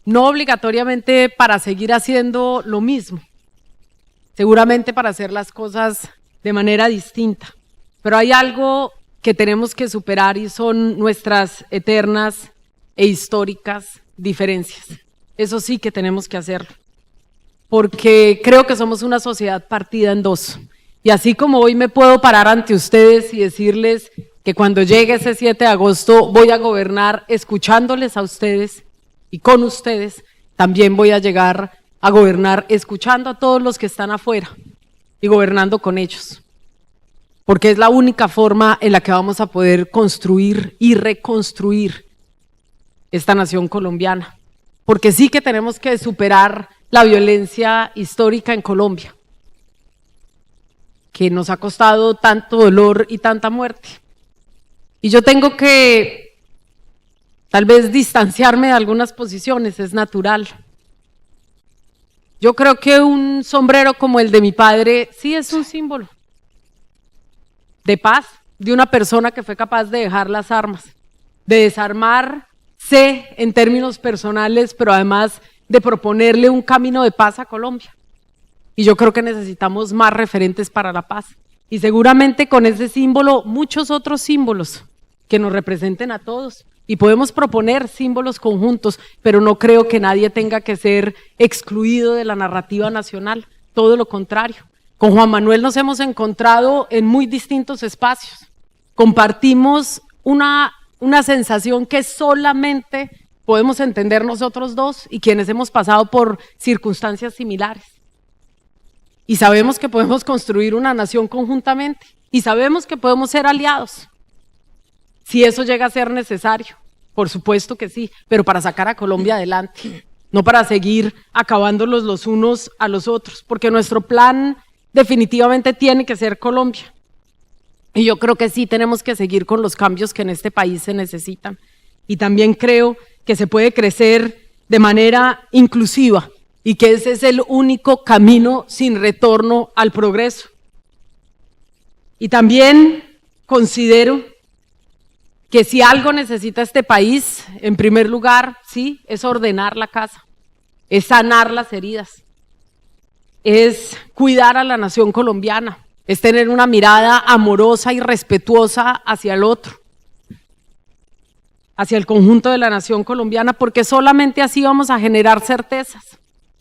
no obligatoriamente para seguir haciendo lo mismo, seguramente para hacer las cosas de manera distinta, pero hay algo que tenemos que superar y son nuestras eternas e históricas diferencias. Eso sí que tenemos que hacerlo, porque creo que somos una sociedad partida en dos. Y así como hoy me puedo parar ante ustedes y decirles que cuando llegue ese 7 de agosto voy a gobernar escuchándoles a ustedes y con ustedes, también voy a llegar a gobernar escuchando a todos los que están afuera y gobernando con ellos. Porque es la única forma en la que vamos a poder construir y reconstruir esta nación colombiana. Porque sí que tenemos que superar la violencia histórica en Colombia, que nos ha costado tanto dolor y tanta muerte. Y yo tengo que tal vez distanciarme de algunas posiciones, es natural. Yo creo que un sombrero como el de mi padre sí es un símbolo de paz, de una persona que fue capaz de dejar las armas, de desarmarse en términos personales, pero además de proponerle un camino de paz a Colombia. Y yo creo que necesitamos más referentes para la paz. Y seguramente con ese símbolo, muchos otros símbolos que nos representen a todos. Y podemos proponer símbolos conjuntos, pero no creo que nadie tenga que ser excluido de la narrativa nacional, todo lo contrario. Con Juan Manuel nos hemos encontrado en muy distintos espacios. Compartimos una sensación que solamente podemos entender nosotros dos y quienes hemos pasado por circunstancias similares. Y sabemos que podemos construir una nación conjuntamente y sabemos que podemos ser aliados. Si eso llega a ser necesario, por supuesto que sí, pero para sacar a Colombia adelante, no para seguir acabándolos los unos a los otros, porque nuestro plan definitivamente tiene que ser Colombia. Y yo creo que sí tenemos que seguir con los cambios que en este país se necesitan. Y también creo que se puede crecer de manera inclusiva y que ese es el único camino sin retorno al progreso. Y también considero que si algo necesita este país, en primer lugar, sí, es ordenar la casa, es sanar las heridas, es cuidar a la nación colombiana, es tener una mirada amorosa y respetuosa hacia el otro, hacia el conjunto de la nación colombiana, porque solamente así vamos a generar certezas.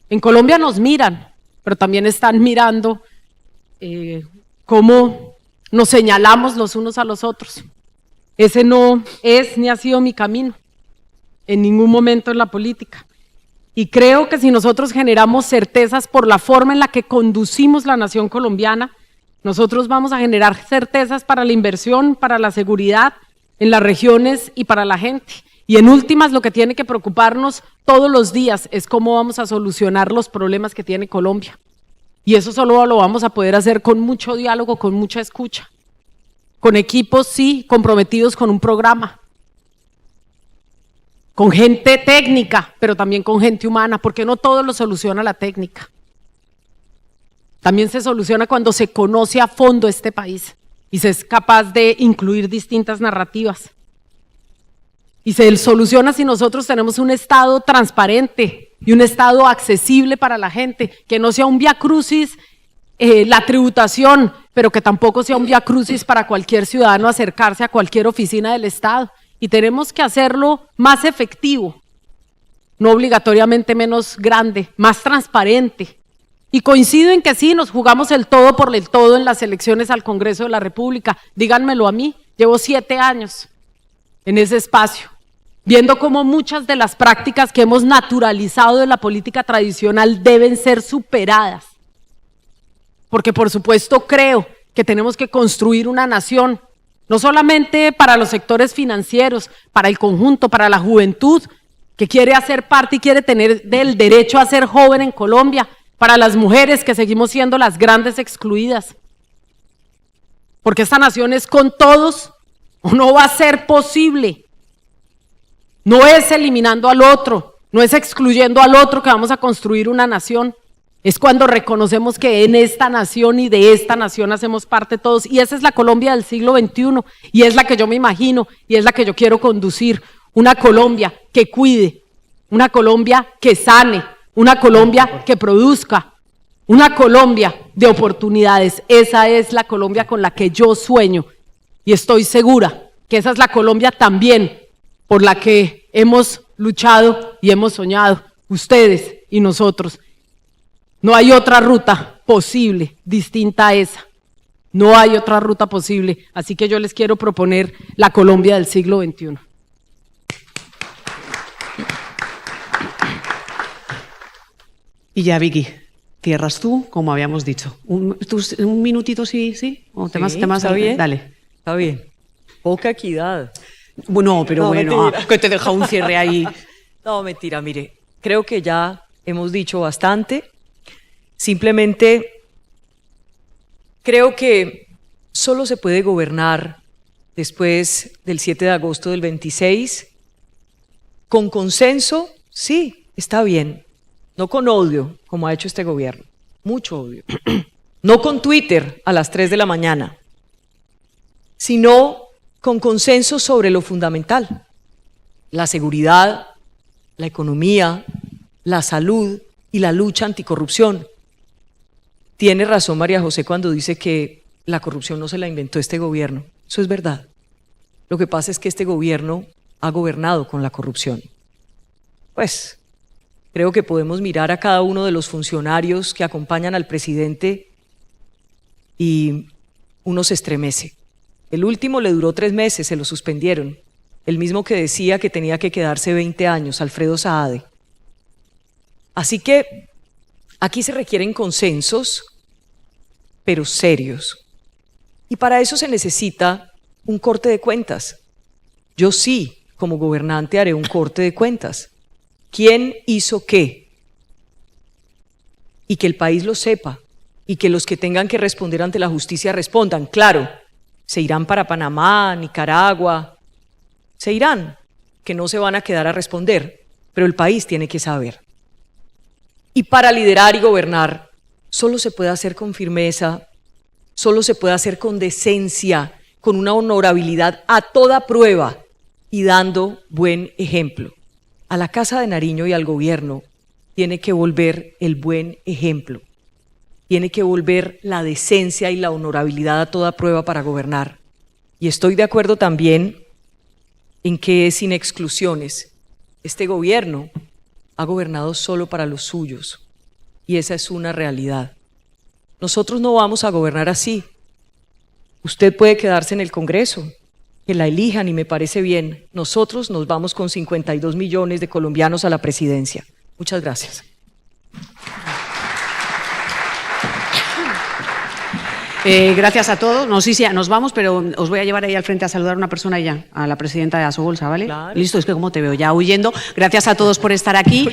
En Colombia nos miran, pero también están mirando cómo nos señalamos los unos a los otros. Ese no es ni ha sido mi camino en ningún momento en la política. Y creo que si nosotros generamos certezas por la forma en la que conducimos la nación colombiana, nosotros vamos a generar certezas para la inversión, para la seguridad en las regiones y para la gente. Y en últimas, lo que tiene que preocuparnos todos los días es cómo vamos a solucionar los problemas que tiene Colombia. Y eso solo lo vamos a poder hacer con mucho diálogo, con mucha escucha. Con equipos, sí, comprometidos con un programa, con gente técnica, pero también con gente humana, porque no todo lo soluciona la técnica. También se soluciona cuando se conoce a fondo este país y se es capaz de incluir distintas narrativas. Y se soluciona si nosotros tenemos un Estado transparente y un Estado accesible para la gente, que no sea un viacrucis la tributación, pero que tampoco sea un viacrucis para cualquier ciudadano acercarse a cualquier oficina del Estado. Y tenemos que hacerlo más efectivo, no obligatoriamente menos grande, más transparente. Y coincido en que sí, nos jugamos el todo por el todo en las elecciones al Congreso de la República. Díganmelo a mí, llevo 7 años en ese espacio, viendo cómo muchas de las prácticas que hemos naturalizado de la política tradicional deben ser superadas. Porque por supuesto creo que tenemos que construir una nación, no solamente para los sectores financieros, para el conjunto, para la juventud, que quiere hacer parte y quiere tener el derecho a ser joven en Colombia, para las mujeres que seguimos siendo las grandes excluidas. Porque esta nación es con todos o no va a ser posible. No es eliminando al otro, no es excluyendo al otro que vamos a construir una nación. Es cuando reconocemos que en esta nación y de esta nación hacemos parte todos. Y esa es la Colombia del siglo XXI y es la que yo me imagino y es la que yo quiero conducir. Una Colombia que cuide, una Colombia que sane, una Colombia que produzca, una Colombia de oportunidades. Esa es la Colombia con la que yo sueño y estoy segura que esa es la Colombia también por la que hemos luchado y hemos soñado, ustedes y nosotros. No hay otra ruta posible distinta a esa. No hay otra ruta posible. Así que yo les quiero proponer la Colombia del siglo XXI. Y ya, Vicky, cierras tú, como habíamos dicho. Un minutito, sí? ¿O Sí, temas está bien. Dale. Está bien. Poca equidad. Bueno, pero No, bueno, mentira. que te deja un cierre ahí. No, mentira, mire, creo que ya hemos dicho bastante. Simplemente creo que solo se puede gobernar después del 7 de agosto del 26 con consenso, sí, está bien, no con odio, como ha hecho este gobierno, mucho odio, no con Twitter a las 3 de la mañana, sino con consenso sobre lo fundamental, la seguridad, la economía, la salud y la lucha anticorrupción. Tiene razón María José cuando dice que la corrupción no se la inventó este gobierno. Eso es verdad. Lo que pasa es que este gobierno ha gobernado con la corrupción. Pues creo que podemos mirar a cada uno de los funcionarios que acompañan al presidente y uno se estremece. El último le duró 3 meses, se lo suspendieron. El mismo que decía que tenía que quedarse 20 años, Alfredo Saade. Así que aquí se requieren consensos, pero serios. Y para eso se necesita un corte de cuentas. Yo sí, como gobernante, haré un corte de cuentas. ¿Quién hizo qué? Y que el país lo sepa, y que los que tengan que responder ante la justicia respondan. Claro, se irán para Panamá, Nicaragua, se irán, que no se van a quedar a responder, pero el país tiene que saber. Y para liderar y gobernar, solo se puede hacer con firmeza, solo se puede hacer con decencia, con una honorabilidad a toda prueba y dando buen ejemplo. A la Casa de Nariño y al gobierno tiene que volver el buen ejemplo, tiene que volver la decencia y la honorabilidad a toda prueba para gobernar. Y estoy de acuerdo también en que es sin exclusiones. Este gobierno ha gobernado solo para los suyos y esa es una realidad. Nosotros no vamos a gobernar así. Usted puede quedarse en el Congreso, que la elijan y me parece bien. Nosotros nos vamos con 52 millones de colombianos a la presidencia. Muchas gracias. Gracias a todos. No sé si nos vamos, pero os voy a llevar ahí al frente a saludar a una persona ya, a la presidenta de Asobolsa, ¿vale? Claro. Listo, es que como te veo ya huyendo. Gracias a todos por estar aquí.